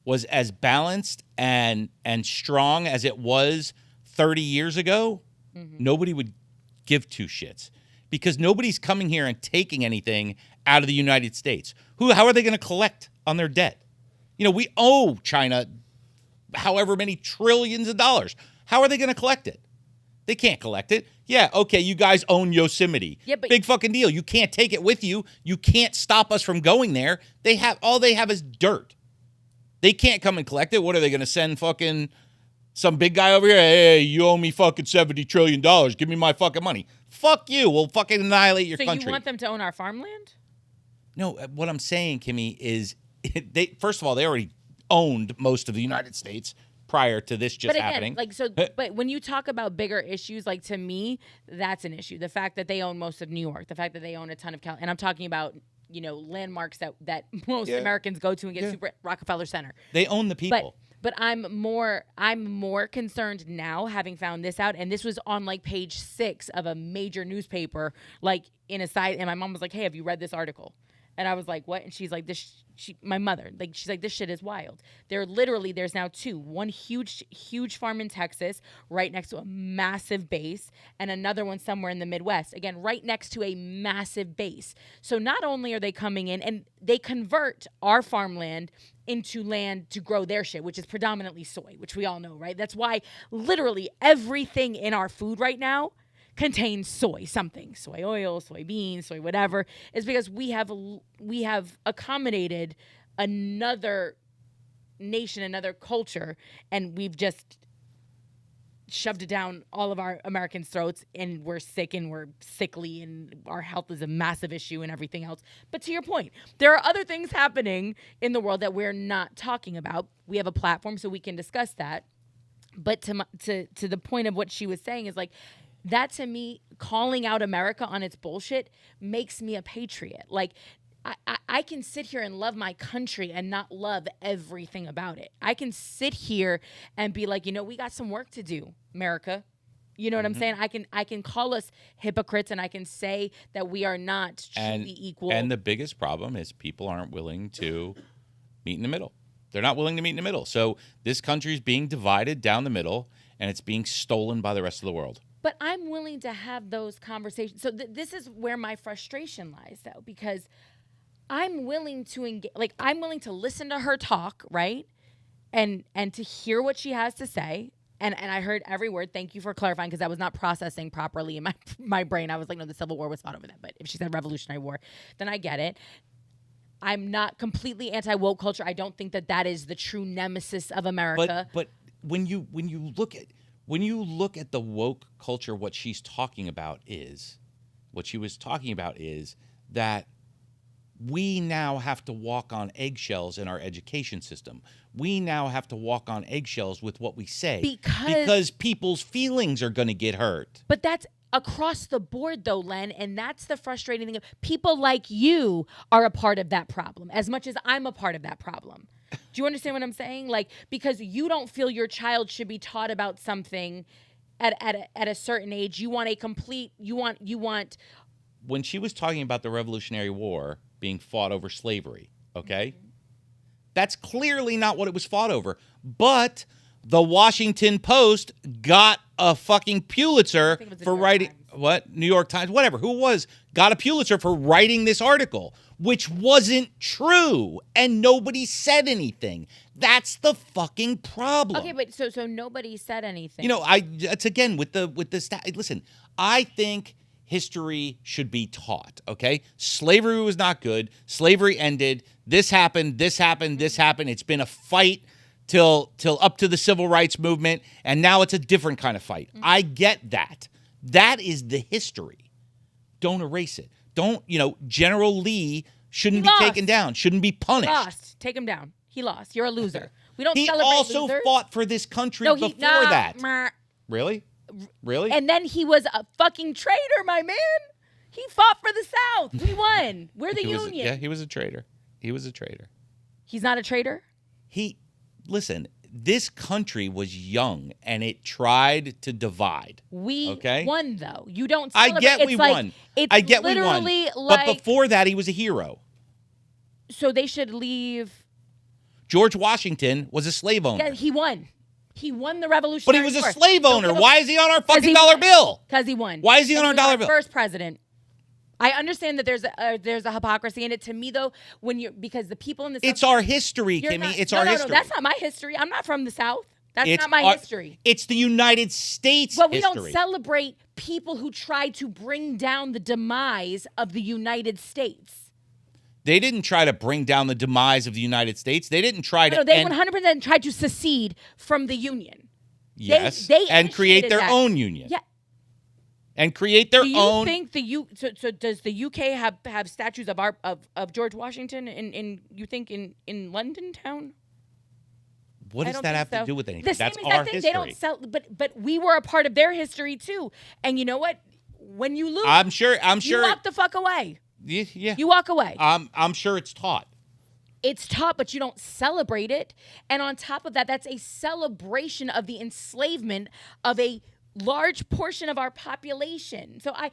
was as balanced and strong as it was 30 years ago, nobody would give two shits because nobody's coming here and taking anything out of the United States. How are they going to collect on their debt? You know, we owe China however many trillions of dollars. How are they going to collect it? They can't collect it. Yeah, okay, you guys own Yosemite. Yeah, but- big fucking deal. You can't take it with you. You can't stop us from going there. All they have is dirt. They can't come and collect it. What are they going to send fucking some big guy over here? Hey, you owe me fucking $70 trillion. Give me my fucking money. Fuck you. We'll fucking annihilate your country. So you want them to own our farmland? No, what I'm saying, Kimmy, is first of all, they already owned most of the United States prior to this just happening. But when you talk about bigger issues, like to me, that's an issue. The fact that they own most of New York, the fact that they own a ton of and I'm talking about, landmarks that most Americans go to and get super Rockefeller Center. They own the people. But I'm more concerned now, having found this out, and this was on like page 6 of a major newspaper, like in a side, and my mom was like, "Hey, have you read this article?" And I was like, "What?" And she's like, my mother, like, she's like, "This shit is wild." There's now two. One huge farm in Texas, right next to a massive base, and another one somewhere in the Midwest, again, right next to a massive base. So not only are they coming in, and they convert our farmland into land to grow their shit, which is predominantly soy, which we all know, right? That's why literally everything in our food right now contains soy oil, soybeans, soy whatever, is because we have accommodated another nation, another culture, and we've just shoved it down all of our Americans' throats, and we're sick and we're sickly and our health is a massive issue and everything else. But to your point, there are other things happening in the world that we're not talking about. We have a platform so we can discuss that. But to the point of what she was saying is like, that to me, calling out America on its bullshit makes me a patriot. Like, I can sit here and love my country and not love everything about it. I can sit here and be like, we got some work to do, America. You know what I'm saying? I can call us hypocrites, and I can say that we are not truly equal. And the biggest problem is people aren't willing to meet in the middle. They're not willing to meet in the middle. So this country is being divided down the middle, and it's being stolen by the rest of the world. But I'm willing to have those conversations. So this is where my frustration lies, though, because I'm willing to engage. Like, I'm willing to listen to her talk, right, and to hear what she has to say. And I heard every word. Thank you for clarifying, because I was not processing properly in my brain. I was like, no, the Civil War was fought over that. But if she said Revolutionary War, then I get it. I'm not completely anti-woke culture. I don't think that is the true nemesis of America. But when you look at the woke culture, what she was talking about is that we now have to walk on eggshells in our education system. We now have to walk on eggshells with what we say because people's feelings are going to get hurt. But that's across the board, though, Len, and that's the frustrating thing. People like you are a part of that problem as much as I'm a part of that problem. Do you understand what I'm saying? Like, because you don't feel your child should be taught about something at a certain age. You want a complete. You want. When she was talking about the Revolutionary War being fought over slavery, okay? Mm-hmm. That's clearly not what it was fought over. But the Washington Post got a fucking Pulitzer for writing... What? New York Times, whatever. Who was? Got a Pulitzer for writing this article, which wasn't true, and nobody said anything. That's the fucking problem. Okay, but so nobody said anything. It's again with the listen, I think history should be taught, okay? Slavery was not good. Slavery ended. This happened. It's been a fight till up to the civil rights movement, and now it's a different kind of fight. Mm-hmm. I get that. That is the history. Don't erase it. Don't, General Lee shouldn't be taken down, shouldn't be punished. He lost. Take him down. He lost. You're a loser. We don't celebrate losers. He also fought for this country before that. Really? Really? And then he was a fucking traitor, my man. He fought for the South. We won. We're the Union. He was a traitor. He's not a traitor? Listen, this country was young, and it tried to divide. We won, though. You don't celebrate. I get we won. I get we won. But before that, he was a hero. So they should leave. George Washington was a slave owner. Yeah, he won. He won the Revolutionary War. But he was a slave owner. Why is he on our fucking dollar bill? Because he won. Why is he on our dollar bill? First president. I understand that there's a hypocrisy in it. To me, though, because the people in the South... It's our history, Kimmy. It's our history. No, that's not my history. I'm not from the South. That's not my history. It's the United States history. But we don't celebrate people who tried to bring down the demise of the United States. They didn't try to bring down the demise of the United States. They didn't try to... No, they 100% tried to secede from the Union. Yes, they and create their own union. Yeah. And create their own... Think so does the UK have statues of George Washington in London town? What does that have to do with anything? That's our history. They don't sell, but we were a part of their history too. And you know what? When you lose, I'm sure you walk the fuck away. Yeah. You walk away. I'm sure it's taught. It's taught, but you don't celebrate it. And on top of that, that's a celebration of the enslavement of a large portion of our population. So I'm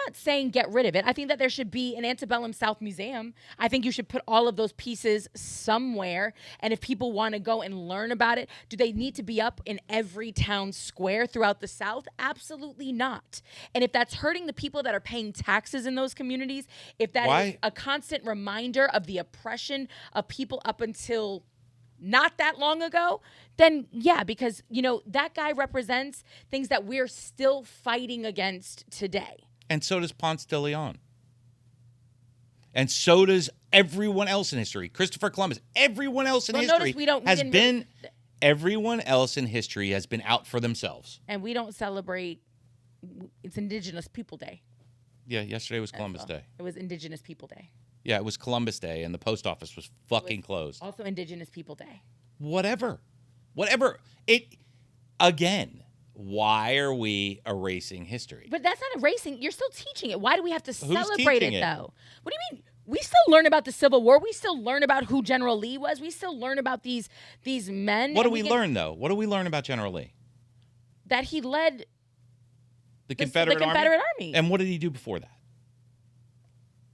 not saying get rid of it. I think that there should be an antebellum South Museum. I think you should put all of those pieces somewhere. And if people want to go and learn about it, do they need to be up in every town square throughout the South? Absolutely not. And if that's hurting the people that are paying taxes in those communities, if that is a constant reminder of the oppression of people up until not that long ago, then yeah, because, that guy represents things that we're still fighting against today. And so does Ponce de Leon. And so does everyone else in history. Christopher Columbus. Everyone else in history everyone else in history has been out for themselves. And we don't celebrate, it's Indigenous People Day. Yeah, yesterday was Columbus Day. It was Indigenous People Day. Yeah, it was Columbus Day, and the post office was fucking closed. Also Indigenous People Day. Whatever. Again, why are we erasing history? But that's not erasing. You're still teaching it. Why do we have to celebrate it, though? What do you mean? We still learn about the Civil War. We still learn about who General Lee was. We still learn about these men. What do we learn, though? What do we learn about General Lee? That he led the Confederate Army. And what did he do before that?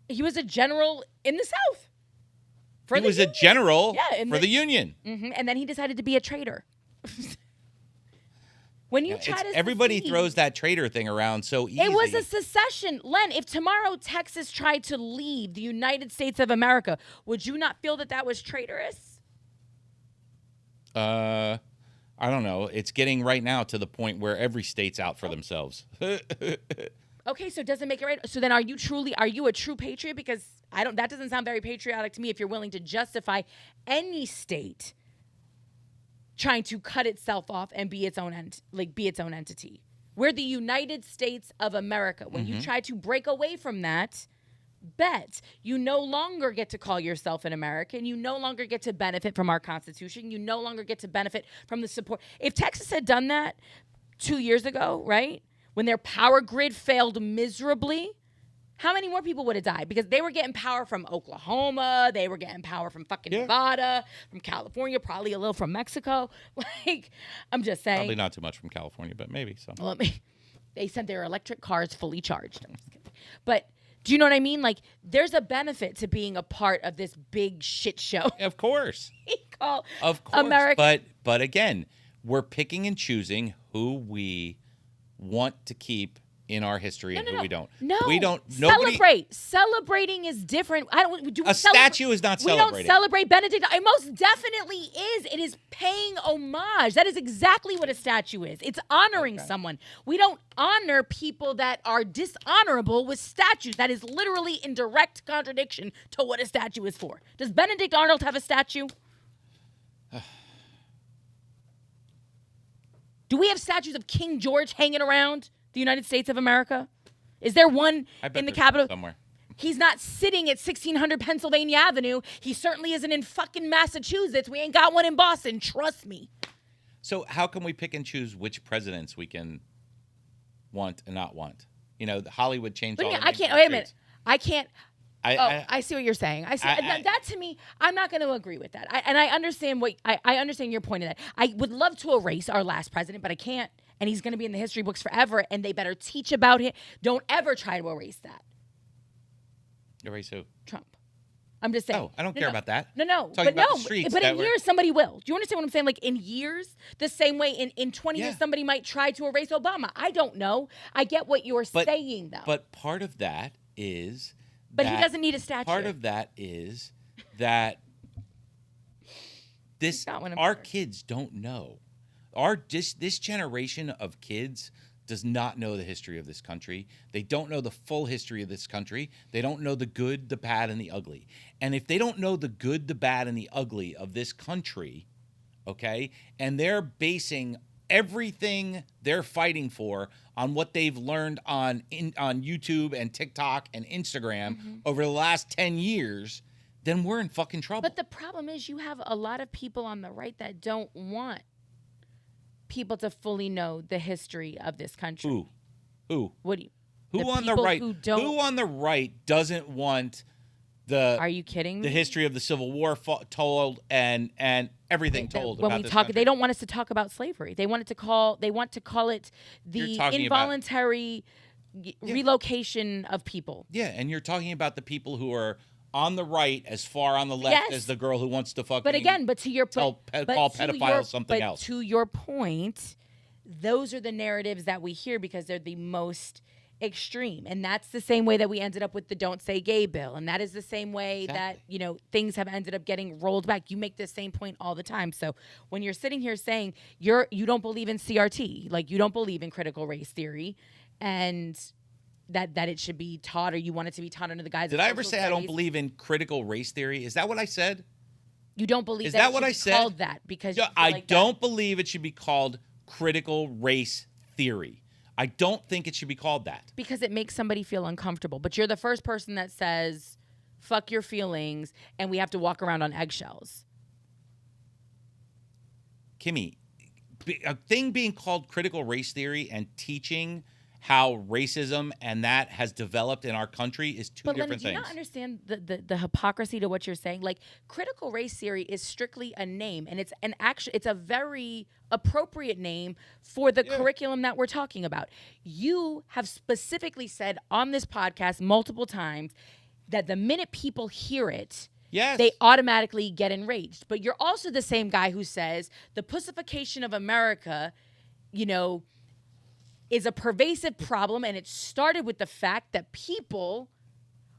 He was a general in the South. He was a general for the Union. Mm-hmm. And then he decided to be a traitor. When you try to everybody throws that traitor thing around so easy. It was a secession. Len, if tomorrow Texas tried to leave the United States of America, would you not feel that that was traitorous? I don't know. It's getting right now to the point where every state's out for themselves. Okay, so it doesn't make it right. So then are you a true patriot? Because that doesn't sound very patriotic to me if you're willing to justify any state trying to cut itself off and be its own entity. We're the United States of America. When you try to break away from that, you no longer get to call yourself an American. You no longer get to benefit from our Constitution. You no longer get to benefit from the support. If Texas had done that 2 years ago, right, when their power grid failed miserably, how many more people would have died? Because they were getting power from Oklahoma. They were getting power from fucking Nevada, from California, probably a little from Mexico. Like, I'm just saying. Probably not too much from California, but maybe some. Well, they sent their electric cars fully charged. I'm just kidding. But do you know what I mean? Like, there's a benefit to being a part of this big shit show. Of course. Of course. America. But again, we're picking and choosing who we want to keep in our history and who we don't. No, we don't. Celebrating is different. Statue is not celebrating. We don't celebrate Benedict. It most definitely is. It is paying homage. That is exactly what a statue is. It's honoring someone. We don't honor people that are dishonorable with statues. That is literally in direct contradiction to what a statue is for. Does Benedict Arnold have a statue? Do we have statues of King George hanging around the United States of America? Is there one in the Capitol? Somewhere. He's not sitting at 1600 Pennsylvania Avenue. He certainly isn't in fucking Massachusetts. We ain't got one in Boston. Trust me. So how can we pick and choose which presidents we can want and not want? You know, Hollywood changed all the I can't. Wait a minute. I can't. I see what you're saying. I see that to me. I'm not going to agree with that. I understand I understand your point of that. I would love to erase our last president, but I can't. And he's going to be in the history books forever. And they better teach about it. Don't ever try to erase that. Erase who? Trump. I'm just saying. Oh, I don't care about that. No. But in years somebody will. Do you understand what I'm saying? Like in years, the same way in 20 years somebody might try to erase Obama. I don't know. I get what you're saying though. But part of that is. But he doesn't need a statue. Part of that is that our kids don't know. This generation of kids does not know the history of this country. They don't know the full history of this country. They don't know the good, the bad, and the ugly. And if they don't know the good, the bad, and the ugly of this country, okay, and they're basing everything they're fighting for on what they've learned on YouTube and TikTok and Instagram over the last 10 years, then we're in fucking trouble. But the problem is you have a lot of people on the right that don't want people to fully know the history of this country. Who? What do you? Who on the right? Who on the right doesn't want the? Are you kidding me? The history of the Civil War told and everything told when about we this talk. country. They don't want us to talk about slavery. They want to call it the involuntary relocation of people. Yeah, and you're talking about the people who are on the right as far on the left as the girl who wants to fucking. But again, to your call pedophiles something else. To your point, those are the narratives that we hear because they're the most extreme, and that's the same way that we ended up with the "Don't Say Gay" bill, and that is the same way that things have ended up getting rolled back. You make the same point all the time. So when you're sitting here saying you don't believe in CRT, like you don't believe in critical race theory, and that it should be taught, or you want it to be taught under the guise. Did I ever say I don't believe in critical race theory? Is that what I said? You don't believe is that it what should I be said? Called that because I don't believe it should be called critical race theory. I don't think it should be called that. Because it makes somebody feel uncomfortable. But you're the first person that says, fuck your feelings, and we have to walk around on eggshells. Kimmy, a thing being called critical race theory and teaching how racism and that has developed in our country is two But Lenny, different do you things. not understand the hypocrisy to what you're saying? Like, critical race theory is strictly a name, and it's a very appropriate name for the curriculum that we're talking about. You have specifically said on this podcast multiple times that the minute people hear it, Yes. they automatically get enraged. But you're also the same guy who says the pussification of America, is a pervasive problem, and it started with the fact that people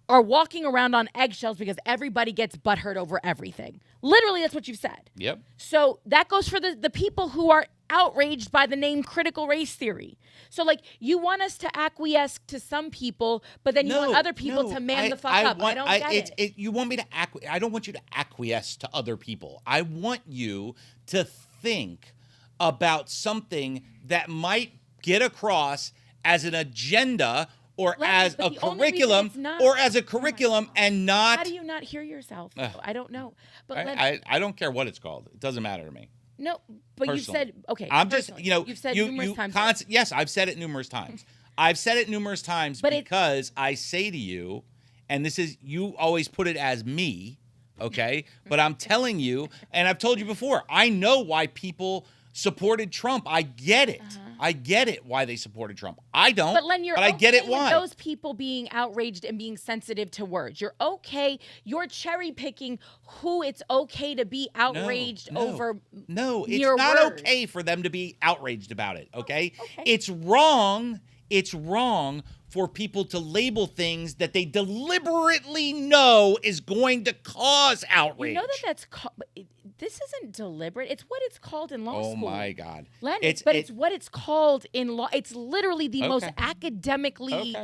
are walking around on eggshells because everybody gets butthurt over everything. Literally, that's what you've said. Yep. So that goes for the people who are outraged by the name critical race theory. So, like, you want us to acquiesce to some people, but then you want other people to man the fuck up. I don't get it. You want me to I don't want you to acquiesce to other people. I want you to think about something that might get across as an agenda or as a curriculum and not. How do you not hear yourself? I don't know. But I don't care what it's called. It doesn't matter to me. No, but you said, okay. I'm just, you've said numerous times. Yes, I've said it numerous times. I've said it numerous times because I say to you, and this is, you always put it as me, okay? But I'm telling you, and I've told you before, I know why people supported Trump. I get it. I get it why they supported Trump. I don't. But Len, I get it why. Those people being outraged and being sensitive to words. You're okay. You're cherry picking who it's okay to be outraged over. No, it's not okay for them to be outraged about it. Okay? Okay. It's wrong. It's wrong for people to label things that they deliberately know is going to cause outrage. You know that's this isn't deliberate. It's what it's called in law school. Oh my God. Len, it's what it's called in law. It's literally the most academically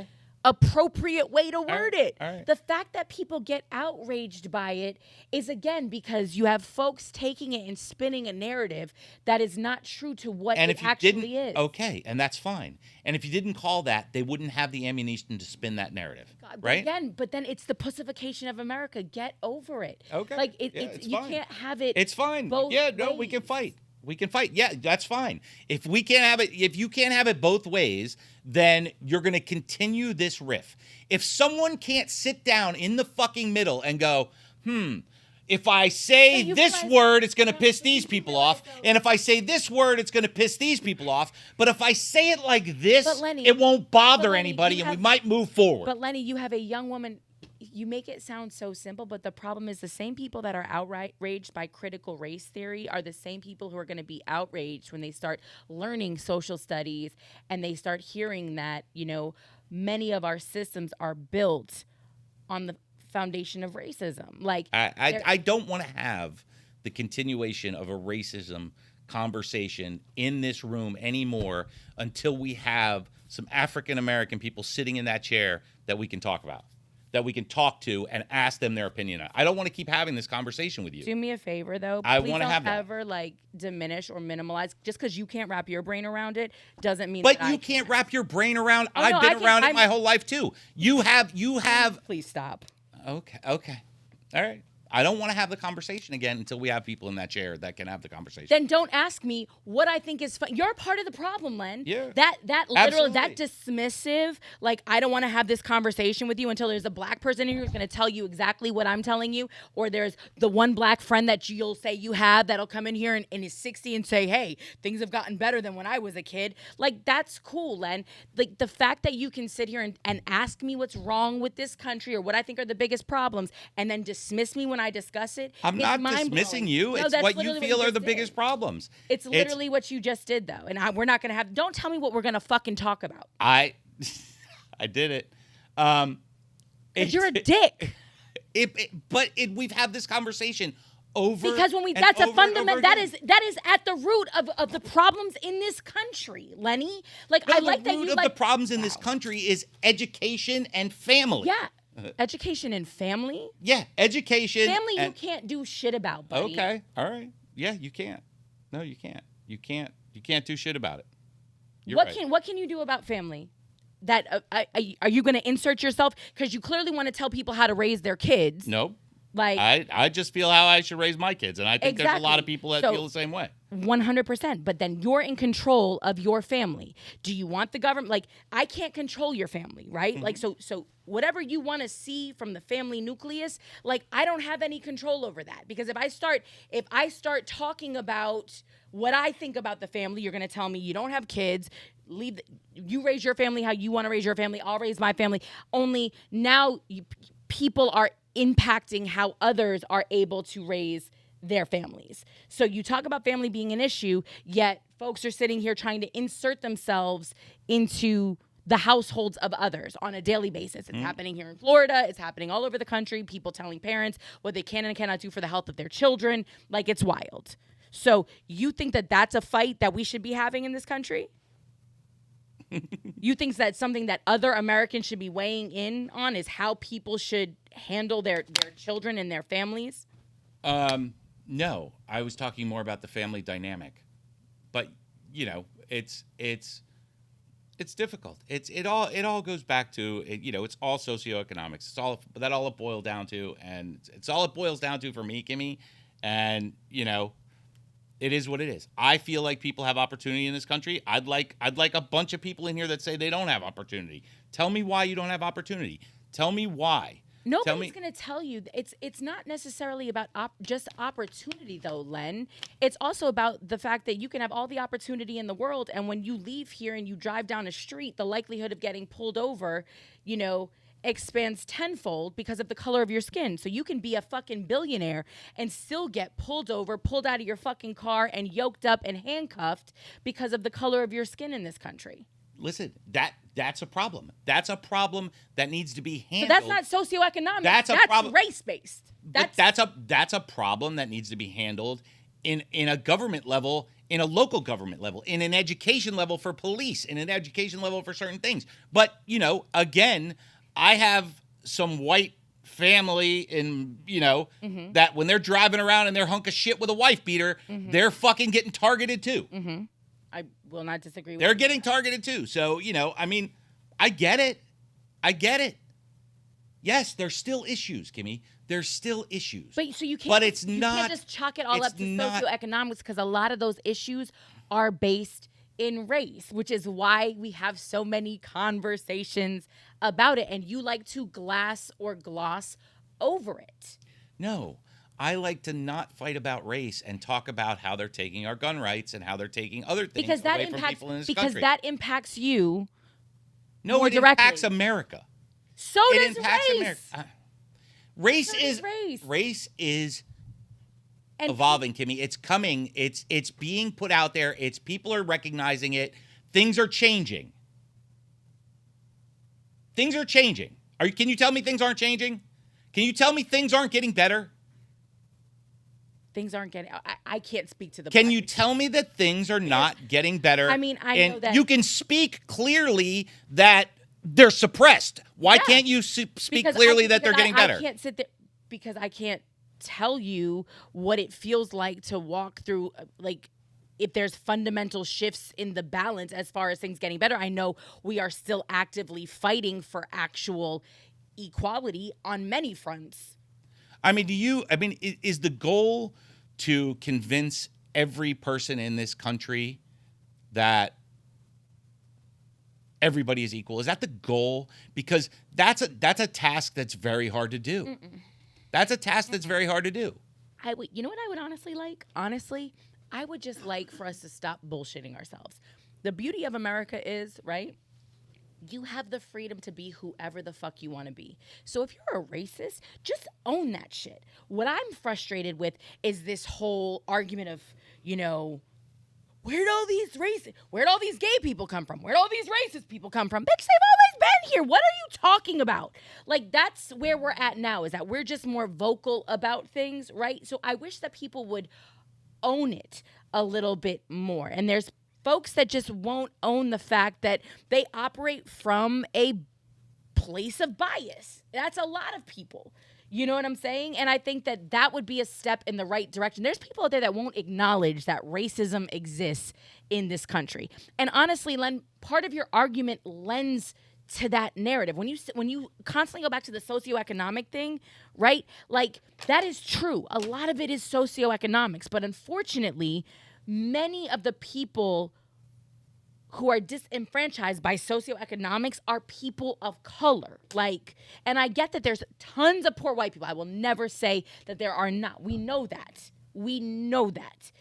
appropriate way to word it. All right. The fact that people get outraged by it is, again, because you have folks taking it and spinning a narrative that is not true to what it actually is. Okay, and that's fine. And if you didn't call that, they wouldn't have the ammunition to spin that narrative, right? But then it's the pussification of America. Get over it. Okay. Like, it's you fine. can't have it. It's fine. Both Yeah, no, we ways. can fight. We can fight. Yeah, that's fine. If we can't have it, if you can't have it both ways, then you're going to continue this riff. If someone can't sit down in the fucking middle and go, if I say this word, it's going to piss these people off. And if I say this word, it's going to piss these people off. But if I say it like this, it won't bother anybody and we might move forward. But Lenny, you have a young woman. You make it sound so simple, but the problem is the same people that are outraged by critical race theory are the same people who are going to be outraged when they start learning social studies and they start hearing that, many of our systems are built on the foundation of racism. Like, I don't want to have the continuation of a racism conversation in this room anymore until we have some African American people sitting in that chair that we can talk about, that we can talk to and ask them their opinion on. I don't want to keep having this conversation with you. Do me a favor, though. I Please want to have that. Ever diminish or minimalize. Just because you can't wrap your brain around it doesn't mean. But that you can't wrap your brain around. Oh, I've been around it my whole life too. You have. Please stop. Okay. All right. I don't want to have the conversation again until we have people in that chair that can have the conversation. Then don't ask me what I think is fun. You're part of the problem, Len. Yeah. That literal, Absolutely. that dismissive, I don't want to have this conversation with you until there's a black person here who's going to tell you exactly what I'm telling you, or there's the one black friend that you'll say you have that'll come in here and is 60 and say, hey, things have gotten better than when I was a kid. That's cool, Len. The fact that you can sit here and ask me what's wrong with this country or what I think are the biggest problems and then dismiss me when I discuss it. I'm not dismissing you. It's what you feel are the biggest problems. It's literally what you just did, though. And we're not going to have... Don't tell me what we're going to fucking talk about. I did it. You're a dick. We've had this conversation over because that's a fundamental... That is at the root of the problems in this country, Lenny. The root of the problems in this country is education and family. Yeah. Education and family? Yeah, education. Family you can't do shit about, buddy. Okay, all right. Yeah, you can't. No, you can't. You can't do shit about it. What can you do about family? That are you going to insert yourself? Because you clearly want to tell people how to raise their kids. Nope. I just feel how I should raise my kids, and I think there's a lot of people that feel the same way. 100%. But then you're in control of your family. Do you want the government? Like, I can't control your family, right? Mm-hmm. Like, so whatever you want to see from the family nucleus, like, I don't have any control over that. Because if I start talking about what I think about the family, you're going to tell me you don't have kids. You raise your family how you want to raise your family. I'll raise my family. Only now people are impacting how others are able to raise their families. So you talk about family being an issue, yet folks are sitting here trying to insert themselves into the households of others on a daily basis. It's happening here in Florida. It's happening all over the country. People telling parents what they can and cannot do for the health of their children. Like, it's wild. So you think that that's a fight that we should be having in this country? You think that's something that other Americans should be weighing in on, is how people should handle their children and their families? No, I was talking more about the family dynamic, but it's difficult. It all goes back to it's all socioeconomics. It's all that all it boils down to, and it's all it boils down to for me, Kimmy. And it is what it is. I feel like people have opportunity in this country. I'd like a bunch of people in here that say they don't have opportunity. Tell me why you don't have opportunity. Tell me why. Nobody's going to tell you. It's not necessarily about just opportunity, though, Len. It's also about the fact that you can have all the opportunity in the world, and when you leave here and you drive down a street, the likelihood of getting pulled over, expands tenfold because of the color of your skin. So you can be a fucking billionaire and still get pulled over, pulled out of your fucking car, and yoked up and handcuffed because of the color of your skin in this country. Listen, that's a problem. That's a problem that needs to be handled. So that's not socioeconomic. That's race-based. That's a problem that needs to be handled in a government level, in a local government level, in an education level for police, in an education level for certain things. But, again, I have some white family in, that when they're driving around in their hunk of shit with a wife beater, they're fucking getting targeted too. Mm-hmm. I will not disagree with They're getting targeted too. So, I get it. Yes, there's still issues, Kimmy. There's still issues. But so you can't. But it's you not. Can't just chalk it all up to socioeconomics, because a lot of those issues are based in race, which is why we have so many conversations about it. And you like to gloss over it. No. I like to not fight about race and talk about how they're taking our gun rights and how they're taking other things away from people in this country. Because that impacts you. No, it directly. impacts America. So it does race. Race is evolving, Kimmy. It's coming. It's being put out there. People are recognizing it. Things are changing. Things are changing. Can you tell me things aren't changing? Can you tell me things aren't getting better? Things aren't getting. I can't speak to the. Can you tell me that things are not getting better? I mean, I know that you can speak clearly that they're suppressed. Why can't you speak clearly that they're getting better? I can't sit there because I can't tell you what it feels like to walk through, like, if there's fundamental shifts in the balance as far as things getting better. I know we are still actively fighting for actual equality on many fronts. Is the goal to convince every person in this country that everybody is equal? Is that the goal? Because that's a task that's very hard to do. That's a task that's very hard to do. You know what I would honestly like? Honestly, I would just like for us to stop bullshitting ourselves. The beauty of America is, right? You have the freedom to be whoever the fuck you want to be. So if you're a racist, just own that shit. What I'm frustrated with is this whole argument of, where'd all these gay people come from? Where'd all these racist people come from? Bitch, they've always been here. What are you talking about? Like, that's where we're at now, is that we're just more vocal about things, right? So I wish that people would own it a little bit more. And there's folks that just won't own the fact that they operate from a place of bias. That's a lot of people. You know what I'm saying? And I think that would be a step in the right direction. There's people out there that won't acknowledge that racism exists in this country. And honestly, Len, part of your argument lends to that narrative. When you constantly go back to the socioeconomic thing, right? Like, that is true. A lot of it is socioeconomics. But unfortunately, many of the people who are disenfranchised by socioeconomics are people of color. Like, and I get that there's tons of poor white people. I will never say that there are not. We know that. We know that.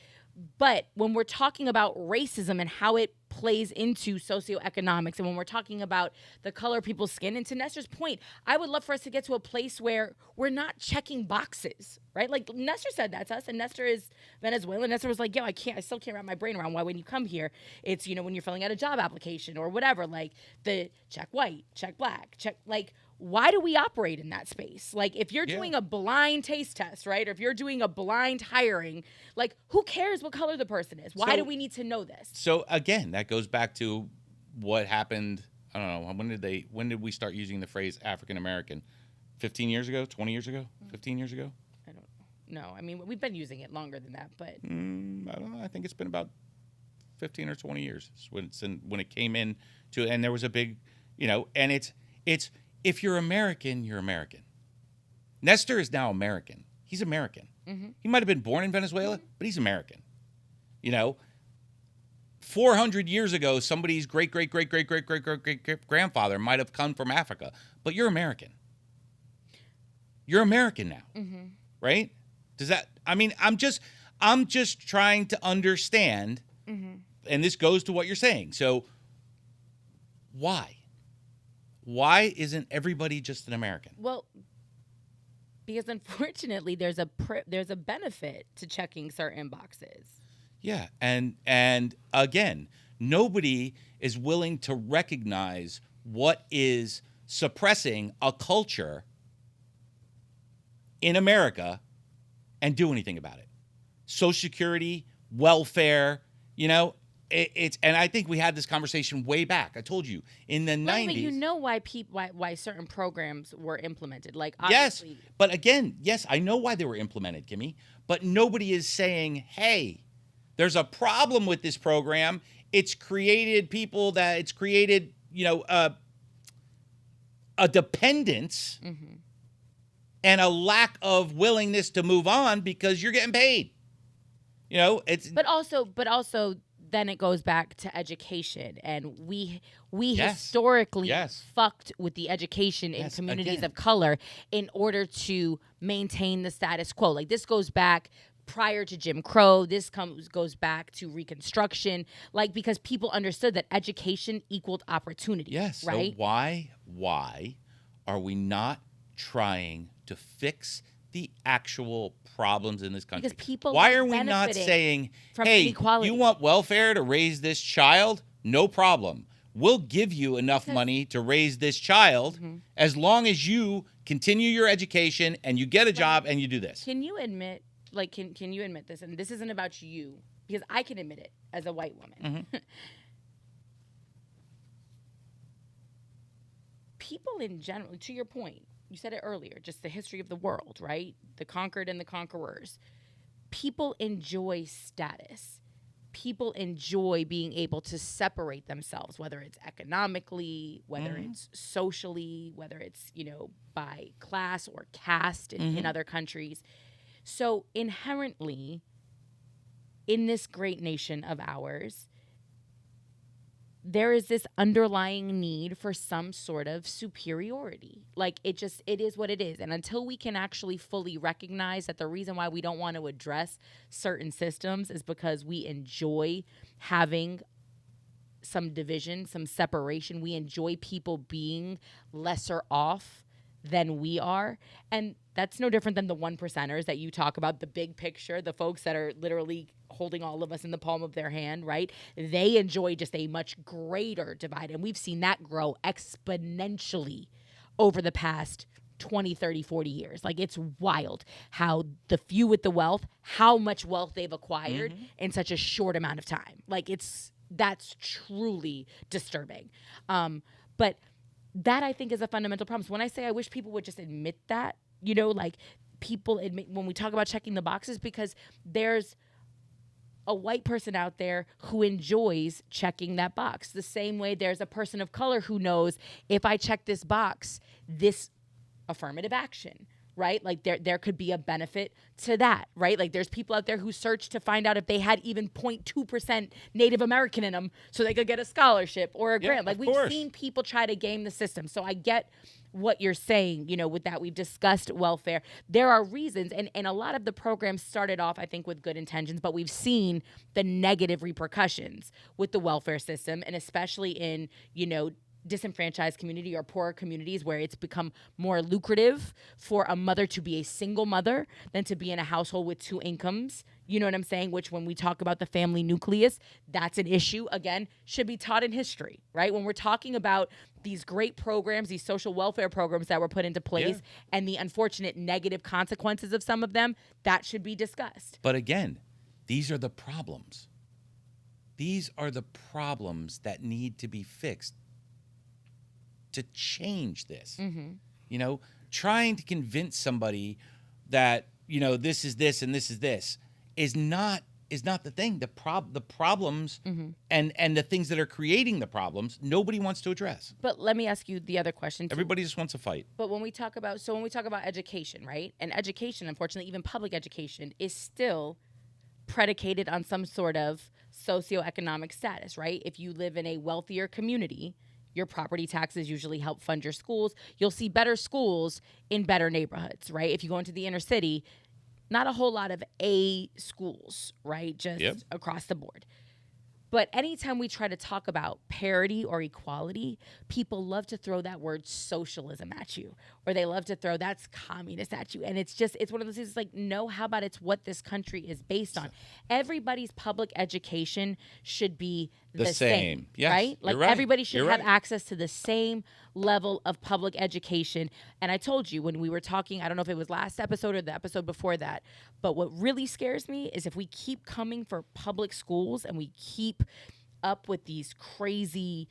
But when we're talking about racism and how it plays into socioeconomics, and when we're talking about the color of people's skin, and to Nestor's point, I would love for us to get to a place where we're not checking boxes, right? Like Nestor said that to us, and Nestor is Venezuelan. Nestor was like, yo, I still can't wrap my brain around why when you come here, it's, when you're filling out a job application or whatever, like the check white, check black, check, like, why do we operate in that space? Like, if you're doing a blind taste test, right? Or if you're doing a blind hiring, like, who cares what color the person is? Why do we need to know this? So again, that goes back to what happened. I don't know. When did we start using the phrase African American? 15 years ago? 20 years ago? 15 years ago? I don't know. I mean, we've been using it longer than that, but I don't know. I think it's been about 15 or 20 years when it came in to, and there was a big, and it's. If you're American, you're American. Nestor is now American. He's American. Mm-hmm. He might have been born in Venezuela, but he's American. 400 years ago, somebody's great-great-great-great-great-great-great-grandfather might have come from Africa, but you're American. You're American now, right? Does that? I mean, I'm just trying to understand, and this goes to what you're saying. So, why? Why isn't everybody just an American? Well, because unfortunately, there's a benefit to checking certain boxes. Yeah, and again, nobody is willing to recognize what is suppressing a culture in America and do anything about it. Social Security, welfare, and I think we had this conversation way back. I told you in the 90s. But you know why certain programs were implemented. Like, obviously. Yes, but again, I know why they were implemented, Kimmy. But nobody is saying, hey, there's a problem with this program. It's created a dependence and a lack of willingness to move on because you're getting paid. It's but also. Then it goes back to education, and we historically fucked with the education in communities of color in order to maintain the status quo. Like, this goes back prior to Jim Crow. This goes back to Reconstruction, like, because people understood that education equaled opportunity. Yes. Right. So why are we not trying to fix the actual problems in this country? Because people why are we not saying, hey, inequality. You want welfare to raise this child? No problem. We'll give you enough money to raise this child as long as you continue your education and you get a job and you do this. Can you admit, can you admit this? And this isn't about you, because I can admit it as a white woman. People in general, to your point, you said it earlier, just the history of the world, right? The conquered and the conquerors. People enjoy status. People enjoy being able to separate themselves, whether it's economically, whether it's socially, whether it's, by class or caste in other countries. So inherently, in this great nation of ours, there is this underlying need for some sort of superiority. Like, it is what it is. And until we can actually fully recognize that the reason why we don't want to address certain systems is because we enjoy having some division, some separation. We enjoy people being lesser off than we are. And that's no different than the 1%ers that you talk about, the big picture, the folks that are literally holding all of us in the palm of their hand, right? They enjoy just a much greater divide. And we've seen that grow exponentially over the past 20, 30, 40 years. Like, it's wild how the few with the wealth, how much wealth they've acquired in such a short amount of time. Like, that's truly disturbing. But that, I think, is a fundamental problem. So when I say I wish people would just admit that, people admit when we talk about checking the boxes, because there's a white person out there who enjoys checking that box. The same way there's a person of color who knows, if I check this box, this affirmative action, right? Like there could be a benefit to that, right? Like there's people out there who search to find out if they had even 0.2% Native American in them so they could get a scholarship or a grant. Like we've seen people try to game the system. So I get what you're saying, with that. We've discussed welfare. There are reasons, and a lot of the programs started off, I think, with good intentions, but we've seen the negative repercussions with the welfare system, and especially in, disenfranchised community or poorer communities where it's become more lucrative for a mother to be a single mother than to be in a household with two incomes. You know what I'm saying? Which when we talk about the family nucleus, that's an issue, again, should be taught in history, right? When we're talking about these great programs, these social welfare programs that were put into place and the unfortunate negative consequences of some of them, that should be discussed. But again, these are the problems. These are the problems that need to be fixed to change this. Trying to convince somebody that, this is this and this is this is not the thing. The problems and the things that are creating the problems, nobody wants to address. But let me ask you the other question too. Everybody just wants to fight. But when we talk about education, right? And education, unfortunately, even public education is still predicated on some sort of socioeconomic status, right? If you live in a wealthier community, your property taxes usually help fund your schools. You'll see better schools in better neighborhoods, right? If you go into the inner city, not a whole lot of A schools, right? Just across the board. But anytime we try to talk about parity or equality, people love to throw that word socialism at you, or they love to throw that's communist at you. And it's one of those things like, no, how about it's what this country is based on? Everybody's public education should be the same, right? Like everybody should have access to the same level of public education. And I told you when we were talking, I don't know if it was last episode or the episode before that, but what really scares me is if we keep coming for public schools and we keep up with these crazy,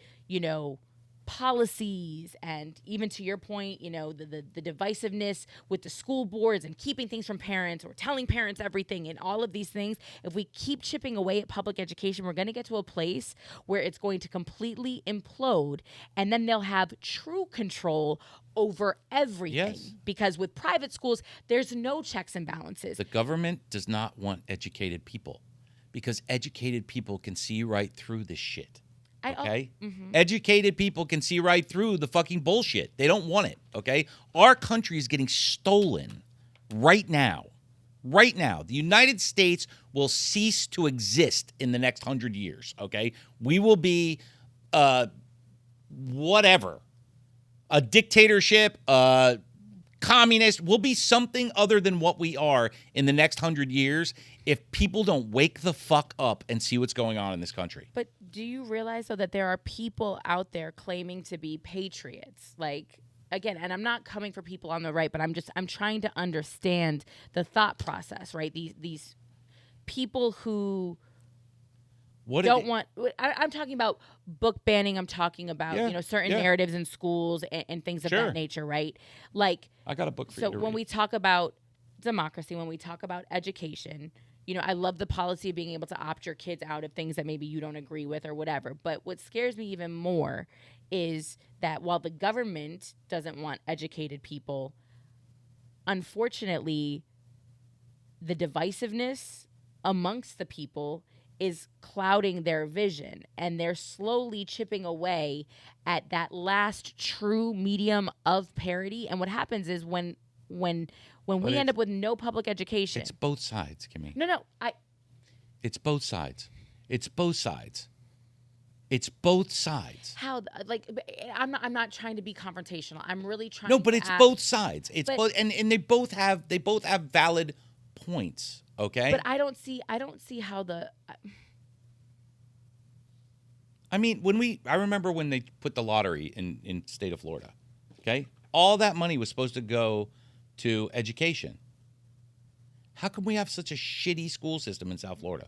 policies, and even to your point, the divisiveness with the school boards and keeping things from parents or telling parents everything and all of these things, if we keep chipping away at public education, we're going to get to a place where it's going to completely implode, and then they'll have true control over everything. Because with private schools, there's no checks and balances. The government does not want educated people because educated people can see right through this shit. Okay? Educated people can see right through the fucking bullshit. They don't want it, okay? Our country is getting stolen right now. Right now. The United States will cease to exist in the next 100 years, okay? We will be whatever. A dictatorship, communist. We'll be something other than what we are in the next 100 years if people don't wake the fuck up and see what's going on in this country. But do you realize, though, that there are people out there claiming to be patriots? Like, again, and I'm not coming for people on the right, but I'm trying to understand the thought process, right? These people who don't want. I'm talking about book banning. I'm talking about certain narratives in schools and things of that nature, right? Like, I got a book for you. So when read. We talk about democracy, when we talk about education, I love the policy of being able to opt your kids out of things that maybe you don't agree with or whatever. But what scares me even more is that while the government doesn't want educated people, unfortunately, the divisiveness amongst the people is clouding their vision, and they're slowly chipping away at that last true medium of parity. And what happens is when we end up with no public education, it's both sides, Kimmy. No, it's both sides. It's both sides. It's both sides. How? Like, I'm not trying to be confrontational. I'm really trying. No, but it's both sides. It's both, and they both have valid points. Okay. But I don't see how the. I mean, I remember when they put the lottery in state of Florida. Okay, all that money was supposed to go to education. How come we have such a shitty school system in South Florida?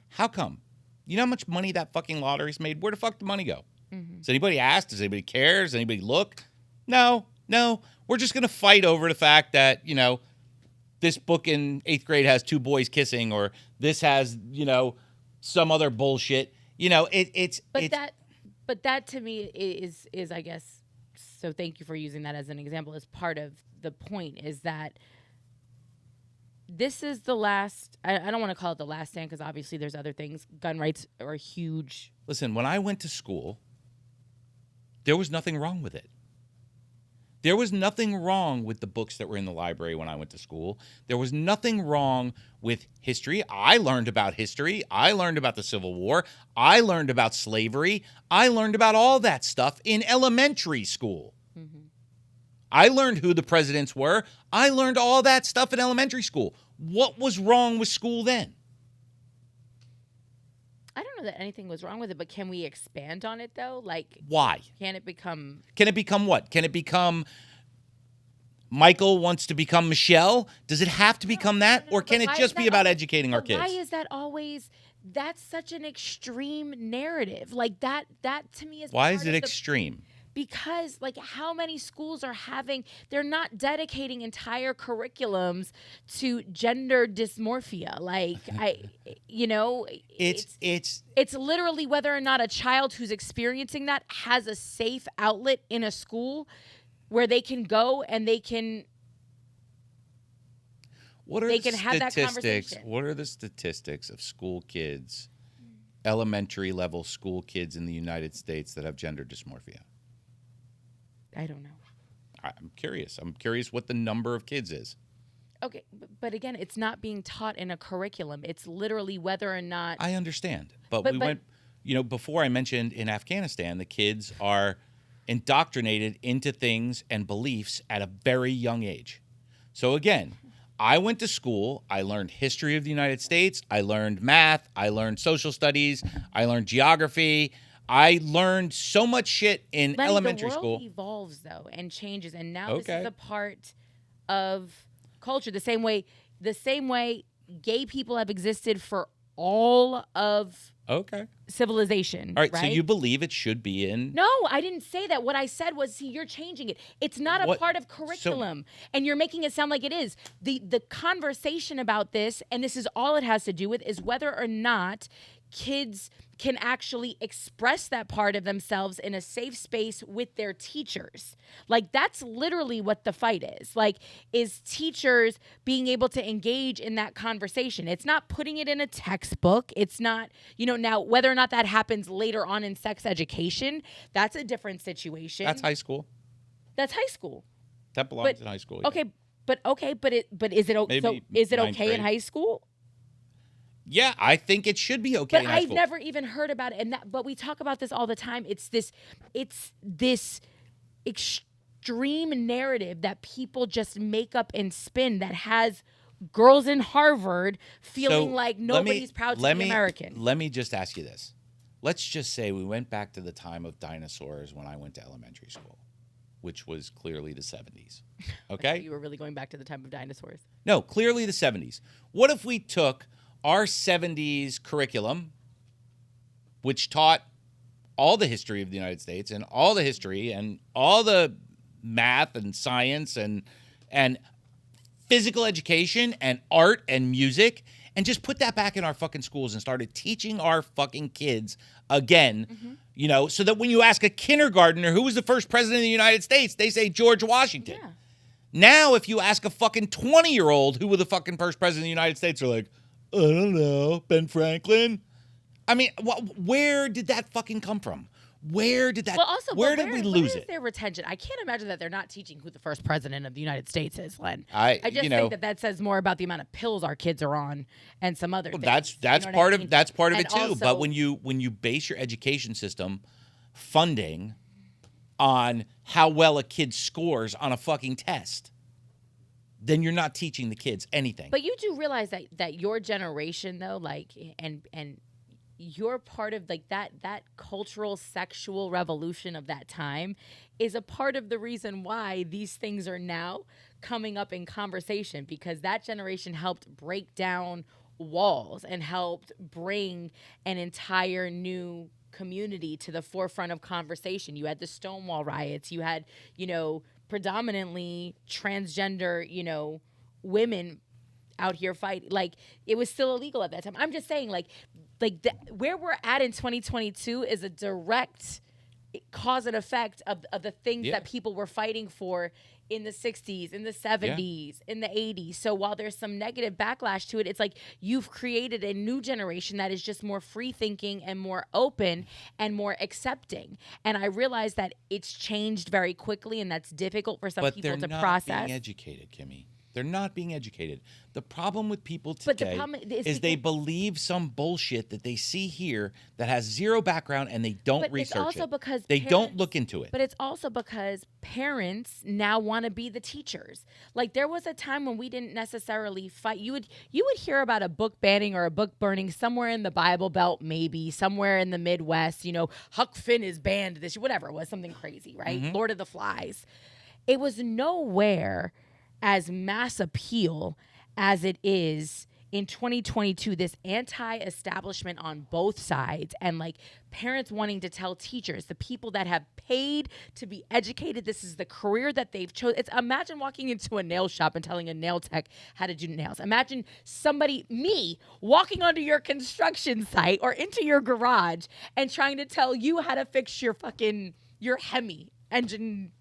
How come? You know how much money that fucking lottery's made? Where the fuck did the money go? Does anybody ask? Does anybody care? Does anybody look? No. We're just going to fight over the fact that, this book in 8th grade has two boys kissing, or this has, some other bullshit. But that to me is I guess, so thank you for using that as an example, as part of the point is that this is the last. I don't want to call it the last stand because obviously there's other things. Gun rights are huge. Listen, when I went to school, there was nothing wrong with it. There was nothing wrong with the books that were in the library when I went to school. There was nothing wrong with history. I learned about history. I learned about the Civil War. I learned about slavery. I learned about all that stuff in elementary school. Mm-hmm. I learned who the presidents were. I learned all that stuff in elementary school. What was wrong with school then? I don't know that anything was wrong with it, but can we expand on it though? Like, why? Can it become what? Can it become Michael wants to become Michelle? Does it have to become that? Or can it just be about educating our kids? Why is that always, that's such an extreme narrative? Like that to me is why is it extreme? Because like how many schools are they're not dedicating entire curriculums to gender dysmorphia. Like it's literally whether or not a child who's experiencing that has a safe outlet in a school where they can go and they can have that conversation. What are the statistics of school kids, elementary level school kids in the United States that have gender dysmorphia? I don't know. I'm curious. I'm curious what the number of kids is. Okay, but again, it's not being taught in a curriculum. It's literally whether or not... I understand. But we went, before I mentioned in Afghanistan, the kids are indoctrinated into things and beliefs at a very young age. So again, I went to school. I learned history of the United States. I learned math. I learned social studies. I learned geography. I learned so much shit in elementary school. The world evolves, though, and changes. And now this is a part of culture. The same way gay people have existed for all of civilization. All right, right? So you believe it should be in... No, I didn't say that. What I said was, you're changing it. It's not a part of curriculum, and you're making it sound like it is. The conversation about this, and this is all it has to do with, is whether or not kids can actually express that part of themselves in a safe space with their teachers. Like, that's literally what the fight is. Like, is teachers being able to engage in that conversation. It's not putting it in a textbook. It's not, now whether or not that happens later on in sex education, that's a different situation. That's high school. That's high school. That belongs in high school. Okay, but is it okay in high school? Yeah, I think it should be okay in high school. But I've never even heard about it, but we talk about this all the time. It's this extreme narrative that people just make up and spin that has girls in Harvard feeling like nobody's proud to be American. Let me just ask you this. Let's just say we went back to the time of dinosaurs when I went to elementary school, which was clearly the 70s. Okay? You were really going back to the time of dinosaurs. No, clearly the 70s. What if we took our 70s curriculum, which taught all the history of the United States and all the history and all the math and science and physical education and art and music, and just put that back in our fucking schools and started teaching our fucking kids again, so that when you ask a kindergartner who was the first president of the United States, they say George Washington. Yeah. Now, if you ask a fucking 20-year-old who was the fucking first president of the United States, they're like, I don't know, Ben Franklin. I mean, where did that fucking come from? Where did that? Well, also, where did we lose it? Their retention. I can't imagine that they're not teaching who the first president of the United States is, Len. I just think that says more about the amount of pills our kids are on and some other things. That's part of it too. Also, but when you base your education system funding on how well a kid scores on a fucking test, then you're not teaching the kids anything. But you do realize that your generation, though, like, and you're part of like that cultural sexual revolution of that time is a part of the reason why these things are now coming up in conversation, because that generation helped break down walls and helped bring an entire new community to the forefront of conversation. You had the Stonewall riots. You had, predominantly transgender, women out here fighting. Like, it was still illegal at that time. I'm just saying, where we're at in 2022 is a direct cause and effect of the things Yeah. that people were fighting for in the 60s, in the 70s, in the 80s. So while there's some negative backlash to it, it's like you've created a new generation that is just more free thinking and more open and more accepting. And I realize that it's changed very quickly, and that's difficult for some But people they're to not process. being educated, Kimmy. They're not being educated. The problem with people But the today problem is is they because- believe some bullshit that they see here that has zero background, and they don't But research it's also it. because They don't parents- look into it. But it's also because parents now want to be the teachers. Like there was a time when we didn't necessarily fight. You would hear about a book banning or a book burning somewhere in the Bible Belt, maybe somewhere in the Midwest. You know, Huck Finn is banned this, whatever it was, something crazy, right? Mm-hmm. Lord of the Flies. It was nowhere as mass appeal as it is in 2022, this anti-establishment on both sides, and like parents wanting to tell teachers, the people that have paid to be educated, this is the career that they've chosen. It's imagine walking into a nail shop and telling a nail tech how to do nails. Imagine me walking onto your construction site or into your garage and trying to tell you how to fix your Hemi engine,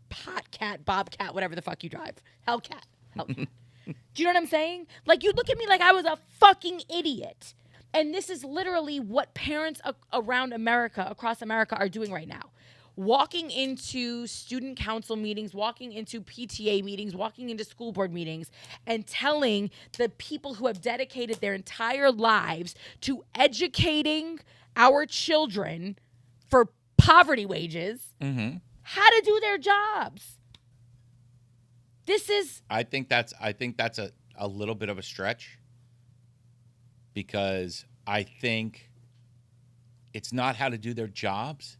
Potcat, Bobcat, whatever the fuck you drive. Hellcat. Do you know what I'm saying? Like, you look at me like I was a fucking idiot. And this is literally what parents around America, across America, are doing right now. Walking into student council meetings, walking into PTA meetings, walking into school board meetings, and telling the people who have dedicated their entire lives to educating our children for poverty wages how to do their jobs. This is I think that's a little bit of a stretch, because I think it's not how to do their jobs,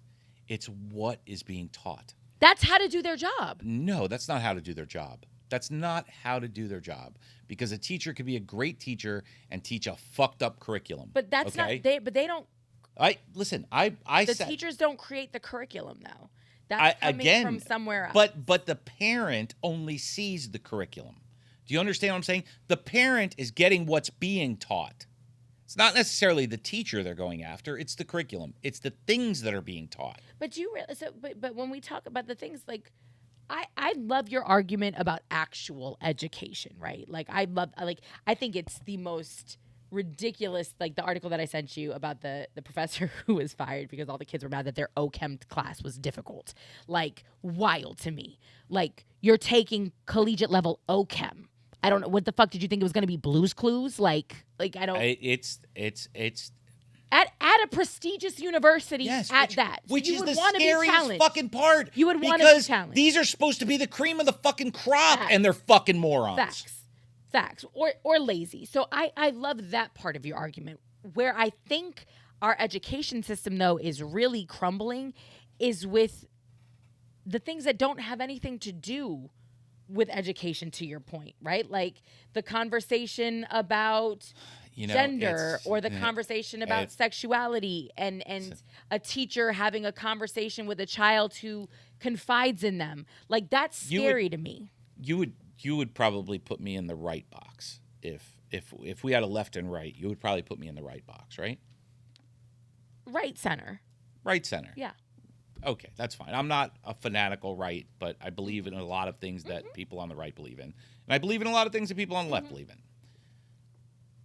it's what is being taught. that's how to do their job. No, that's not how to do their job. That's not how to do their job, because a teacher could be a great teacher and teach a fucked up curriculum. But that's okay? not they don't The teachers don't create the curriculum though. That's coming from somewhere else. But the parent only sees the curriculum. Do you understand what I'm saying? The parent is getting what's being taught. It's not necessarily the teacher they're going after. It's the curriculum. It's the things that are being taught. But when we talk about the things like I love your argument about actual education, right? Like I think it's the most ridiculous, like the article that I sent you about the professor who was fired because all the kids were mad that their OChem class was difficult. Like, wild to me. Like, you're taking collegiate level OChem. I don't know, what the fuck did you think it was going to be, Blue's Clues? Like I don't. It's At a prestigious university, yes, that. So which you is would the wanna be scariest challenged. fucking part. You would wanna be because challenged. these are supposed to be the cream of the fucking crop, Facts. and they're fucking morons. Facts. Or lazy. So I love that part of your argument. Where I think our education system, though, is really crumbling is with the things that don't have anything to do with education, to your point, right? Like the conversation about gender, or the conversation about sexuality, and a teacher having a conversation with a child who confides in them. Like, that's scary to me. You would probably put me in the right box. If we had a left and right, you would probably put me in the right box, right? Right center. Right center. Yeah. Okay, that's fine. I'm not a fanatical right, but I believe in a lot of things that people on the right believe in. And I believe in a lot of things that people on the left believe in.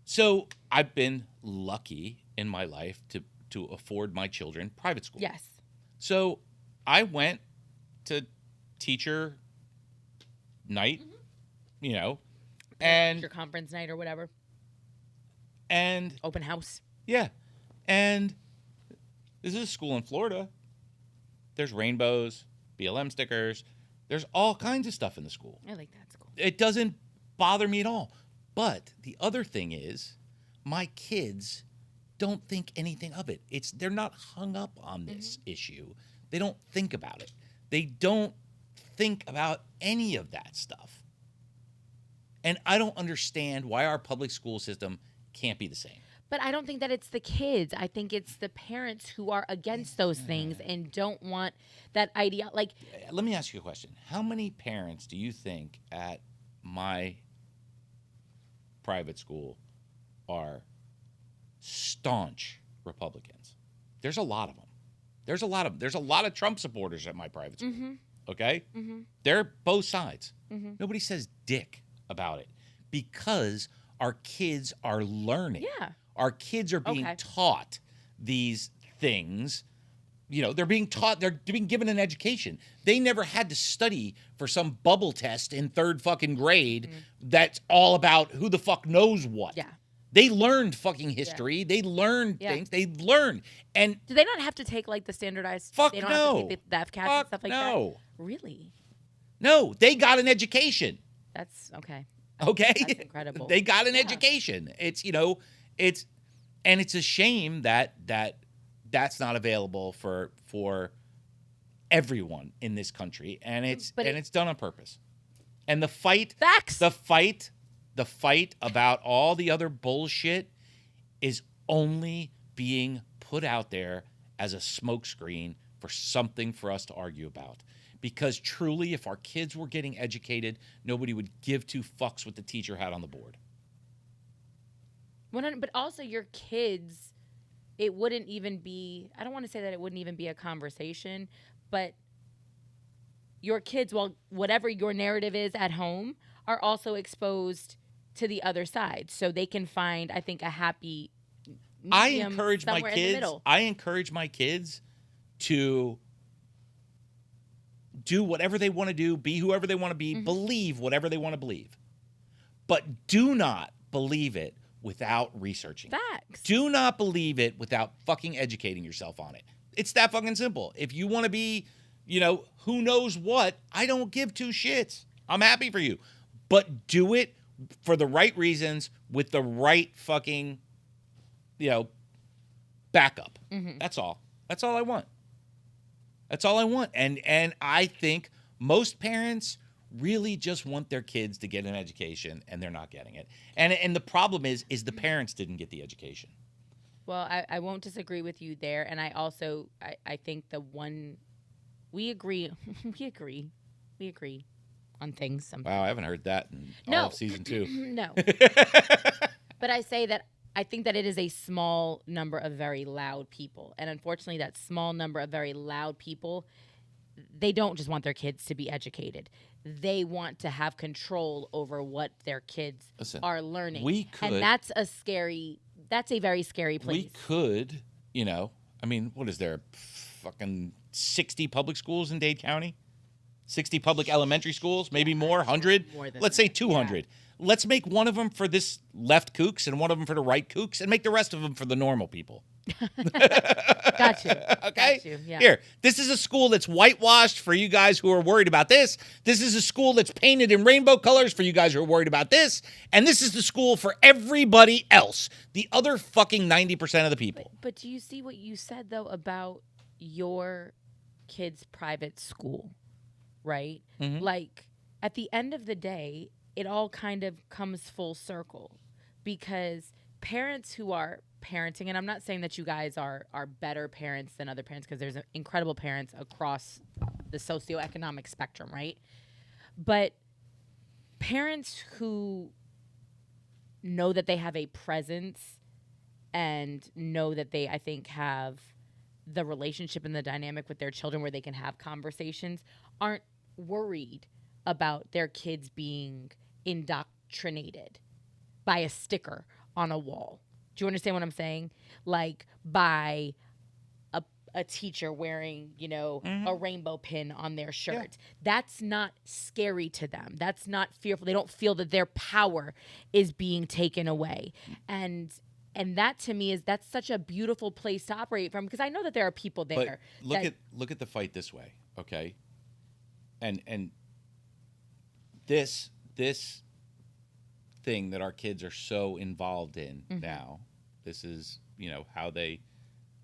So I've been lucky in my life to afford my children private school. Yes. So I went to teacher night, and Your conference night or whatever. And Open house. yeah. And this is a school in Florida. There's rainbows, BLM stickers. There's all kinds of stuff in the school. I like that school. It doesn't bother me at all. But the other thing is, my kids don't think anything of it. They're not hung up on this issue. They don't think about it. They don't think about any of that stuff. And I don't understand why our public school system can't be the same. But I don't think that it's the kids. I think it's the parents who are against those things and don't want that idea. Like, let me ask you a question. How many parents do you think at my private school are staunch Republicans? There's a lot of them. There's a lot of Trump supporters at my private school. Okay? They're both sides. Nobody says dick about it because our kids are learning. Yeah. Our kids are being taught these things. They're being taught, they're being given an education. They never had to study for some bubble test in 3rd fucking grade that's all about who the fuck knows what. Yeah. They learned fucking history. Yeah. They learned things. They learned. And do they not have to take like the standardized? Fuck they don't no. have to take the FCAT and stuff like that? Really? No, they got an education. That's okay. Okay? That's incredible. They got an education. It's, and it's a shame that that's not available for everyone in this country, and it's done on purpose. And the fight about all the other bullshit is only being put out there as a smokescreen for something for us to argue about. Because truly, if our kids were getting educated, nobody would give 2 fucks what the teacher had on the board. But also your kids, it wouldn't even be, I don't want to say that it wouldn't even be a conversation, but your kids, well, whatever your narrative is at home, are also exposed to the other side. So they can find, I think, a happy medium somewhere in the middle. I encourage my kids to do whatever they want to do, be whoever they want to be, believe whatever they want to believe. But do not believe it without researching. Facts. Do not believe it without fucking educating yourself on it. It's that fucking simple. If you want to be, who knows what, I don't give 2 shits. I'm happy for you. But do it for the right reasons with the right fucking, backup. That's all. That's all I want. That's all I want. And I think most parents really just want their kids to get an education, and they're not getting it. And the problem is the parents didn't get the education. Well, I won't disagree with you there. And I also, I think we agree on things sometimes. Wow, I haven't heard that in all of season 2. No. But I say that I think that it is a small number of very loud people. And unfortunately, that small number of very loud people, they don't just want their kids to be educated. They want to have control over what their kids are learning. And that's a very scary place. We could, what is there, fucking 60 public schools in Dade County? 60 public elementary schools, maybe more, 100? Let's say 200. Yeah. Let's make one of them for this left kooks and one of them for the right kooks and make the rest of them for the normal people. Got you. Okay? Got you. Yeah. Here, this is a school that's whitewashed for you guys who are worried about this. This is a school that's painted in rainbow colors for you guys who are worried about this. And this is the school for everybody else, the other fucking 90% of the people. But do you see what you said, though, about your kid's private school, right? Like, at the end of the day, it all kind of comes full circle because parents who are parenting, and I'm not saying that you guys are better parents than other parents because there's incredible parents across the socioeconomic spectrum, right? But parents who know that they have a presence and know that they, I think, have the relationship and the dynamic with their children where they can have conversations aren't worried about their kids being indoctrinated by a sticker on a wall. Do you understand what I'm saying? Like by a teacher wearing, a rainbow pin on their shirt. Yeah. That's not scary to them. That's not fearful. They don't feel that their power is being taken away. And that to me that's such a beautiful place to operate from because I know that there are people there. But look at the fight this way, okay? And this thing that our kids are so involved in now, this is, how they,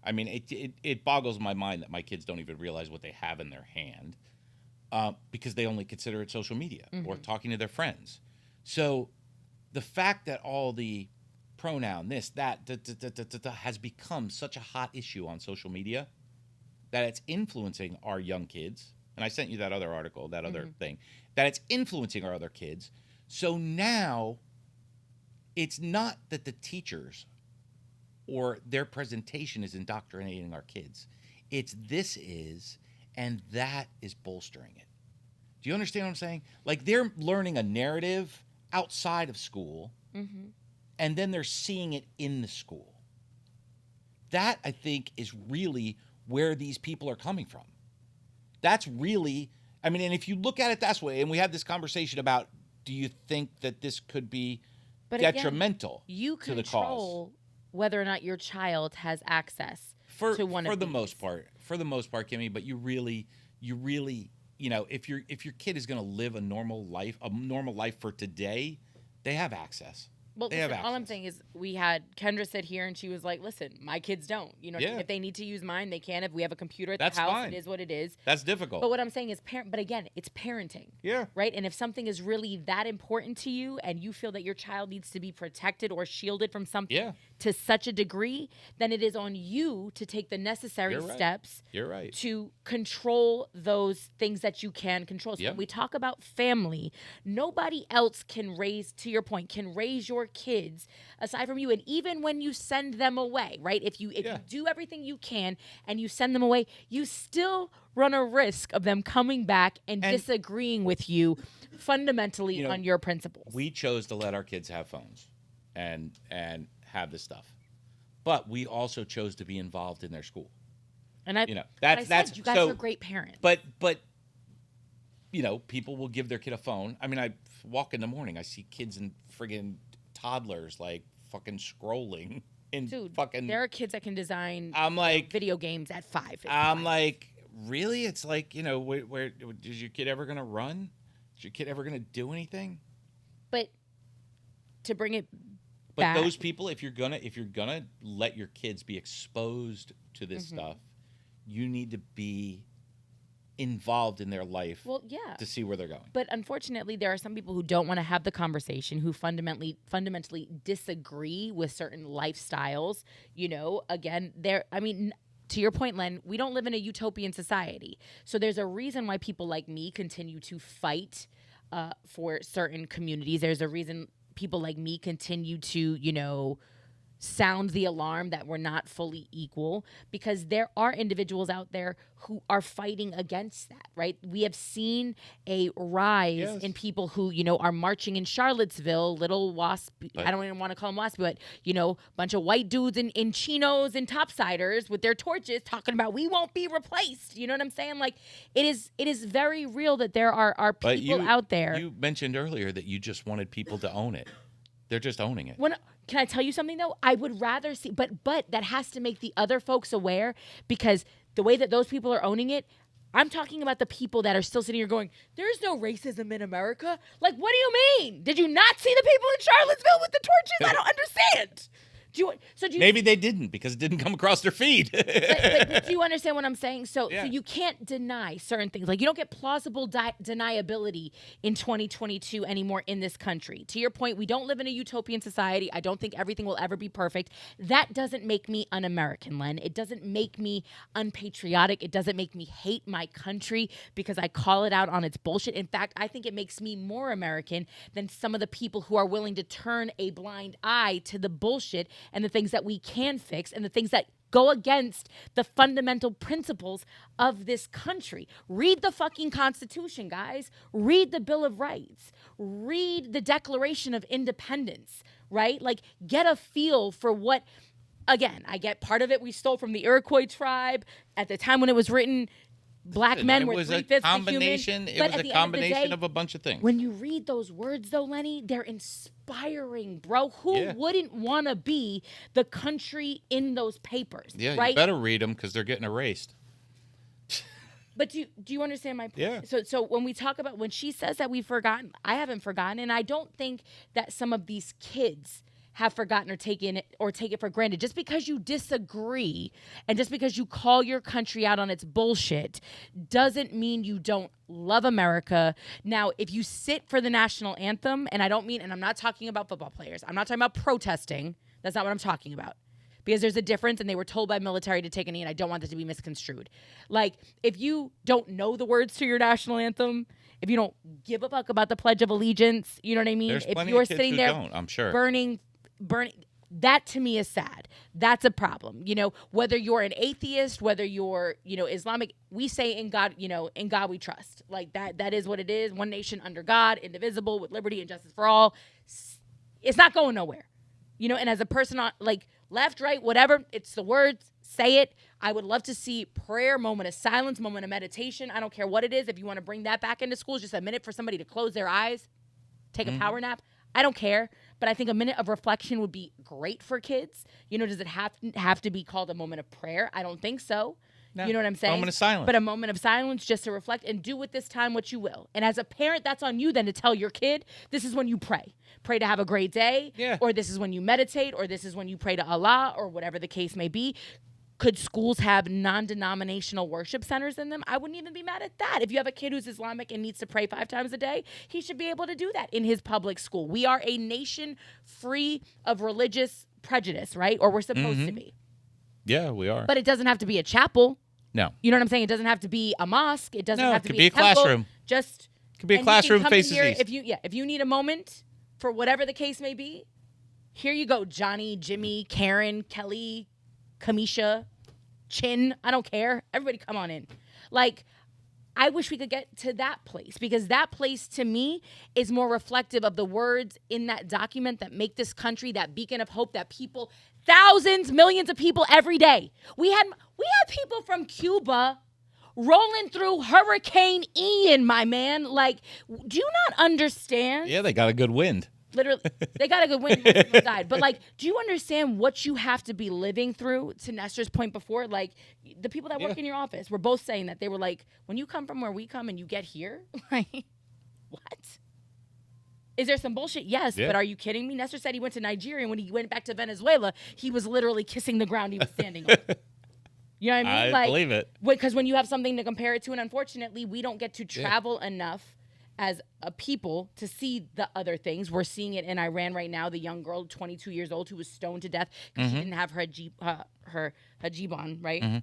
it boggles my mind that my kids don't even realize what they have in their hand because they only consider it social media or talking to their friends. So the fact that all the pronoun, this, that, has become such a hot issue on social media that it's influencing our young kids. And I sent you that other article, that other thing, that it's influencing our other kids. So now it's not that the teachers or their presentation is indoctrinating our kids. It's this is, and that is bolstering it. Do you understand what I'm saying? Like they're learning a narrative outside of school, and then they're seeing it in the school. That, I think, is really where these people are coming from. That's really, I mean, and if you look at it that way, and we had this conversation about, do you think that this could be detrimental you to the cause? control whether or not your child has access to one of for the these. most part, Kimmy. But you really, you know, if your kid is going to live a normal life for today, they have access. Well, They have listen, all I'm access. saying is we had Kendra sit here and she was like, listen, my kids don't. You know, what I mean? Yeah. If they need to use mine, they can. If we have a computer at That's the house, fine. it is what it is. That's difficult. But what I'm saying is, but again, it's parenting. Yeah. Right? And if something is really that important to you and you feel that your child needs to be protected or shielded from something to such a degree, then it is on you to take the necessary You're right. steps You're right. to control those things that you can control. So Yeah. when we talk about family, nobody else can raise, to your point, can raise your kids aside from you. And even when you send them away, right? If you do everything you can and you send them away, you still run a risk of them coming back and disagreeing with you fundamentally on your principles. We chose to let our kids have phones and have this stuff, but we also chose to be involved in their school. And that's you guys so, are great parents. But you know, people will give their kid a phone. I mean, I walk in the morning, I see kids and friggin' toddlers like fucking scrolling in fucking. There are kids that can design. I'm like video games at 5. I'm like, really? It's like, you know, where is your kid ever gonna run? Is your kid ever gonna do anything? But to bring it But back, those people, if you're gonna let your kids be exposed to this stuff, you need to be involved in their life to see where they're going. But unfortunately, there are some people who don't want to have the conversation, who fundamentally disagree with certain lifestyles. You know, again, to your point, Len, we don't live in a utopian society. So there's a reason why people like me continue to fight for certain communities. There's a reason people like me continue to, you know, sound the alarm that we're not fully equal, because there are individuals out there who are fighting against that, right? We have seen a rise in people who, you know, are marching in Charlottesville, little I don't even want to call them waspy, but, you know, bunch of white dudes in chinos and topsiders with their torches talking about we won't be replaced. You know what I'm saying? Like, it is very real that there are people out there. You mentioned earlier that you just wanted people to own it. They're just owning it. Can I tell you something, though? I would rather see, but that has to make the other folks aware, because the way that those people are owning it, I'm talking about the people that are still sitting here going, there's no racism in America. Like, what do you mean? Did you not see the people in Charlottesville with the torches? I don't understand. Maybe they didn't, because it didn't come across their feed. but do you understand what I'm saying? So you can't deny certain things. Like, you don't get plausible deniability in 2022 anymore in this country. To your point, we don't live in a utopian society. I don't think everything will ever be perfect. That doesn't make me un-American, Len. It doesn't make me unpatriotic. It doesn't make me hate my country because I call it out on its bullshit. In fact, I think it makes me more American than some of the people who are willing to turn a blind eye to the bullshit and the things that we can fix and the things that go against the fundamental principles of this country. Read the fucking Constitution, guys. Read the Bill of Rights. Read the Declaration of Independence, right? Like, get a feel for what, again, I get part of it we stole from the Iroquois tribe. At the time when it was written, black men were 3/5 the human. It was a combination of a bunch of things. When you read those words, though, Lenny, they're inspiring, bro. Who wouldn't want to be the country in those papers? Yeah, right? You better read them, because they're getting erased. But do you understand my point? Yeah. So when we talk about, when she says that we've forgotten, I haven't forgotten, and I don't think that some of these kids have forgotten or take it for granted. Just because you disagree and just because you call your country out on its bullshit doesn't mean you don't love America. Now, if you sit for the national anthem, and I'm not talking about football players. I'm not talking about protesting. That's not what I'm talking about. Because there's a difference, and they were told by military to take a knee, and I don't want that to be misconstrued. Like, if you don't know the words to your national anthem, if you don't give a fuck about the Pledge of Allegiance, you know what I mean? There's if plenty you're of kids sitting who there don't, I'm sure. burning, That to me is sad. That's a problem. Whether you're an atheist, whether you're, Islamic, we say in God, in God we trust. Like that is what it is. One nation under God, indivisible, with liberty and justice for all. It's not going nowhere. And as a person on like left, right, whatever, it's the words, say it. I would love to see prayer, moment of silence, moment of meditation. I don't care what it is. If you want to bring that back into schools, just a minute for somebody to close their eyes, take a power nap. I don't care, but I think a minute of reflection would be great for kids. Does it have to be called a moment of prayer? I don't think so. No. You know what I'm saying? Moment of silence. But a moment of silence just to reflect and do with this time what you will. And as a parent, that's on you then to tell your kid, this is when you pray. Pray to have a great day. Yeah. Or this is when you meditate. Or this is when you pray to Allah or whatever the case may be. Could schools have non-denominational worship centers in them? I wouldn't even be mad at that. If you have a kid who's Islamic and needs to pray 5 times a day, he should be able to do that in his public school. We are a nation free of religious prejudice, right? Or we're supposed to be. Yeah, we are. But it doesn't have to be a chapel. No. You know what I'm saying? It doesn't have to be a mosque. It doesn't have to be a temple. classroom. Just it could be a classroom faces east. If you need a moment for whatever the case may be, here you go, Johnny, Jimmy, Karen, Kelly, Kamisha, Chin, I don't care. Everybody come on in. Like, I wish we could get to that place because that place to me is more reflective of the words in that document that make this country that beacon of hope that people, thousands, millions of people every day. We had people from Cuba rolling through Hurricane Ian, my man. Like, do you not understand? Yeah, they got a good wind. Literally, they got a good win. People died. But, like, do you understand what you have to be living through? To Nestor's point before, like, the people that work in your office were both saying that. They were like, when you come from where we come and you get here, like, what? Is there some bullshit? Yes, but are you kidding me? Nestor said he went to Nigeria, and when he went back to Venezuela, he was literally kissing the ground he was standing on. You know what I mean? I believe it. Because when you have something to compare it to, and unfortunately, we don't get to travel enough as a people to see the other things. We're seeing it in Iran right now. The young girl, 22 years old, who was stoned to death because she didn't have her hijab on, right?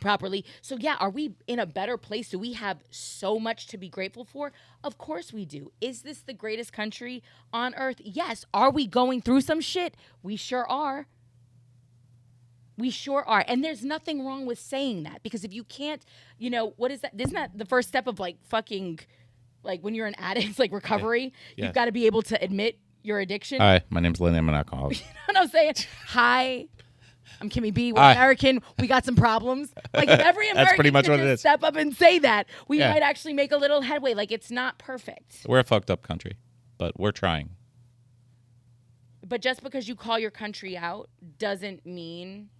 Properly. So yeah, are we in a better place? Do we have so much to be grateful for? Of course we do. Is this the greatest country on earth? Yes. Are we going through some shit? We sure are. We sure are. And there's nothing wrong with saying that because if you can't, what is that? Isn't that the first step of like fucking, like when you're an addict, it's like recovery. Yeah. You've got to be able to admit your addiction. Hi, my name's Lynn. I'm an alcoholic. You know what I'm saying? Hi, I'm Kimmy B. We're American. We got some problems. Like if every American pretty much could what it just is. step up and say that, we might actually make a little headway. Like it's not perfect. We're a fucked up country, but we're trying. But just because you call your country out doesn't mean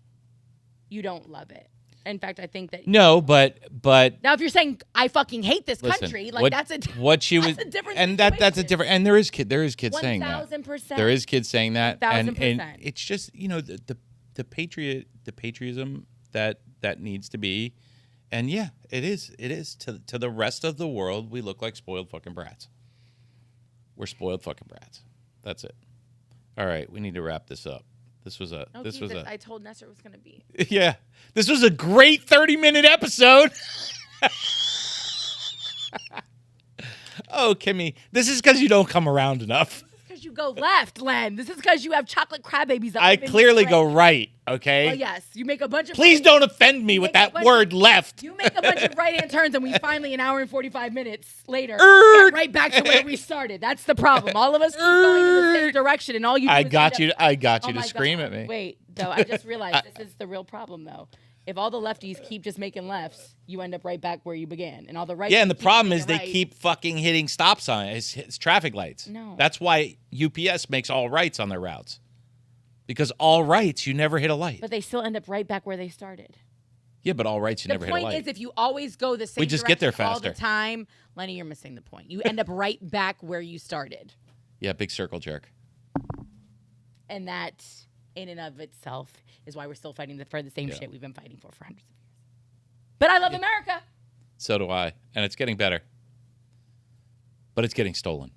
you don't love it. In fact, I think that no, but now if you're saying I fucking hate this country, like that's a different and that's a different and there is kids saying that 1,000%. there is kids saying that 1,000%. and it's just the patriotism that needs to be, and yeah, it is to the rest of the world we look like spoiled fucking brats. We're spoiled fucking brats. That's it. All right, we need to wrap this up. I told Nestor it was going to be. Yeah. This was a great 30-minute episode. Oh, Kimmy, this is because you don't come around enough. Because you go left, Len. This is because you have chocolate crab babies. I clearly go right, okay? Oh, yes. You make a bunch of... Please don't offend me with that word left. You make a bunch of right-hand turns, and we finally, an hour and 45 minutes later, get right back to where we started. That's the problem. All of us keep going in the same direction, and all you do I is got you oh to scream at me. Wait, though, I just realized this is the real problem, though. If all the lefties keep just making lefts, you end up right back where you began. And all the righties and the problem is right. they keep fucking hitting stop signs. It's traffic lights. No. That's why UPS makes all rights on their routes. Because all rights, you never hit a light. But they still end up right back where they started. Yeah, but all rights, you never hit a light. The point is, if you always go the same we just get there direction all faster. the time, Lenny, you're missing the point. You end up right back where you started. Yeah, big circle jerk. And that, in and of itself, is why we're still fighting for the same shit we've been fighting for hundreds of years. But I love America. So do I. And it's getting better. But it's getting stolen.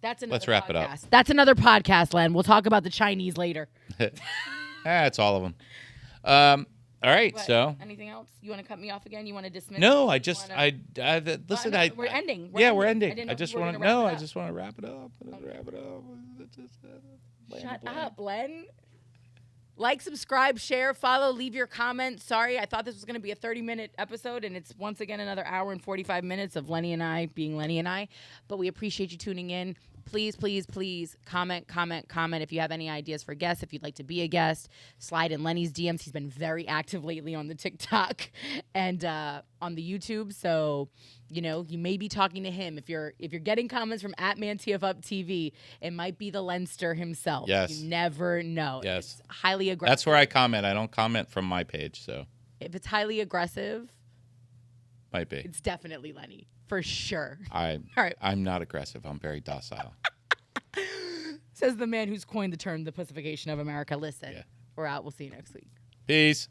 That's another Let's wrap podcast. it up. That's another podcast, Len. We'll talk about the Chinese later. It's all of them. All right, What? so. Anything else? You want to cut me off again? You want to dismiss? No, me? I just, listen, no, we're ending. We're ending. I didn't know I if just we were want to, gonna wrap no, it I up. just want to wrap it up. Shut up, Len. Like, subscribe, share, follow, leave your comments. Sorry, I thought this was going to be a 30-minute episode, and it's once again another hour and 45 minutes of Lenny and I being Lenny and I. But we appreciate you tuning in. Please, please, please comment. If you have any ideas for guests, if you'd like to be a guest, slide in Lenny's DMs. He's been very active lately on the TikTok and on the YouTube. So, you know, you may be talking to him. If you're getting comments from @ManTFup TV, it might be the Lenster himself. Yes. You never know. Yes. It's highly aggressive. That's where I comment. I don't comment from my page, so. If it's highly aggressive, Might be. it's definitely Lenny. For sure. All right. I'm not aggressive. I'm very docile. Says the man who's coined the term the pussification of America. Listen, Yeah. we're out. We'll see you next week. Peace.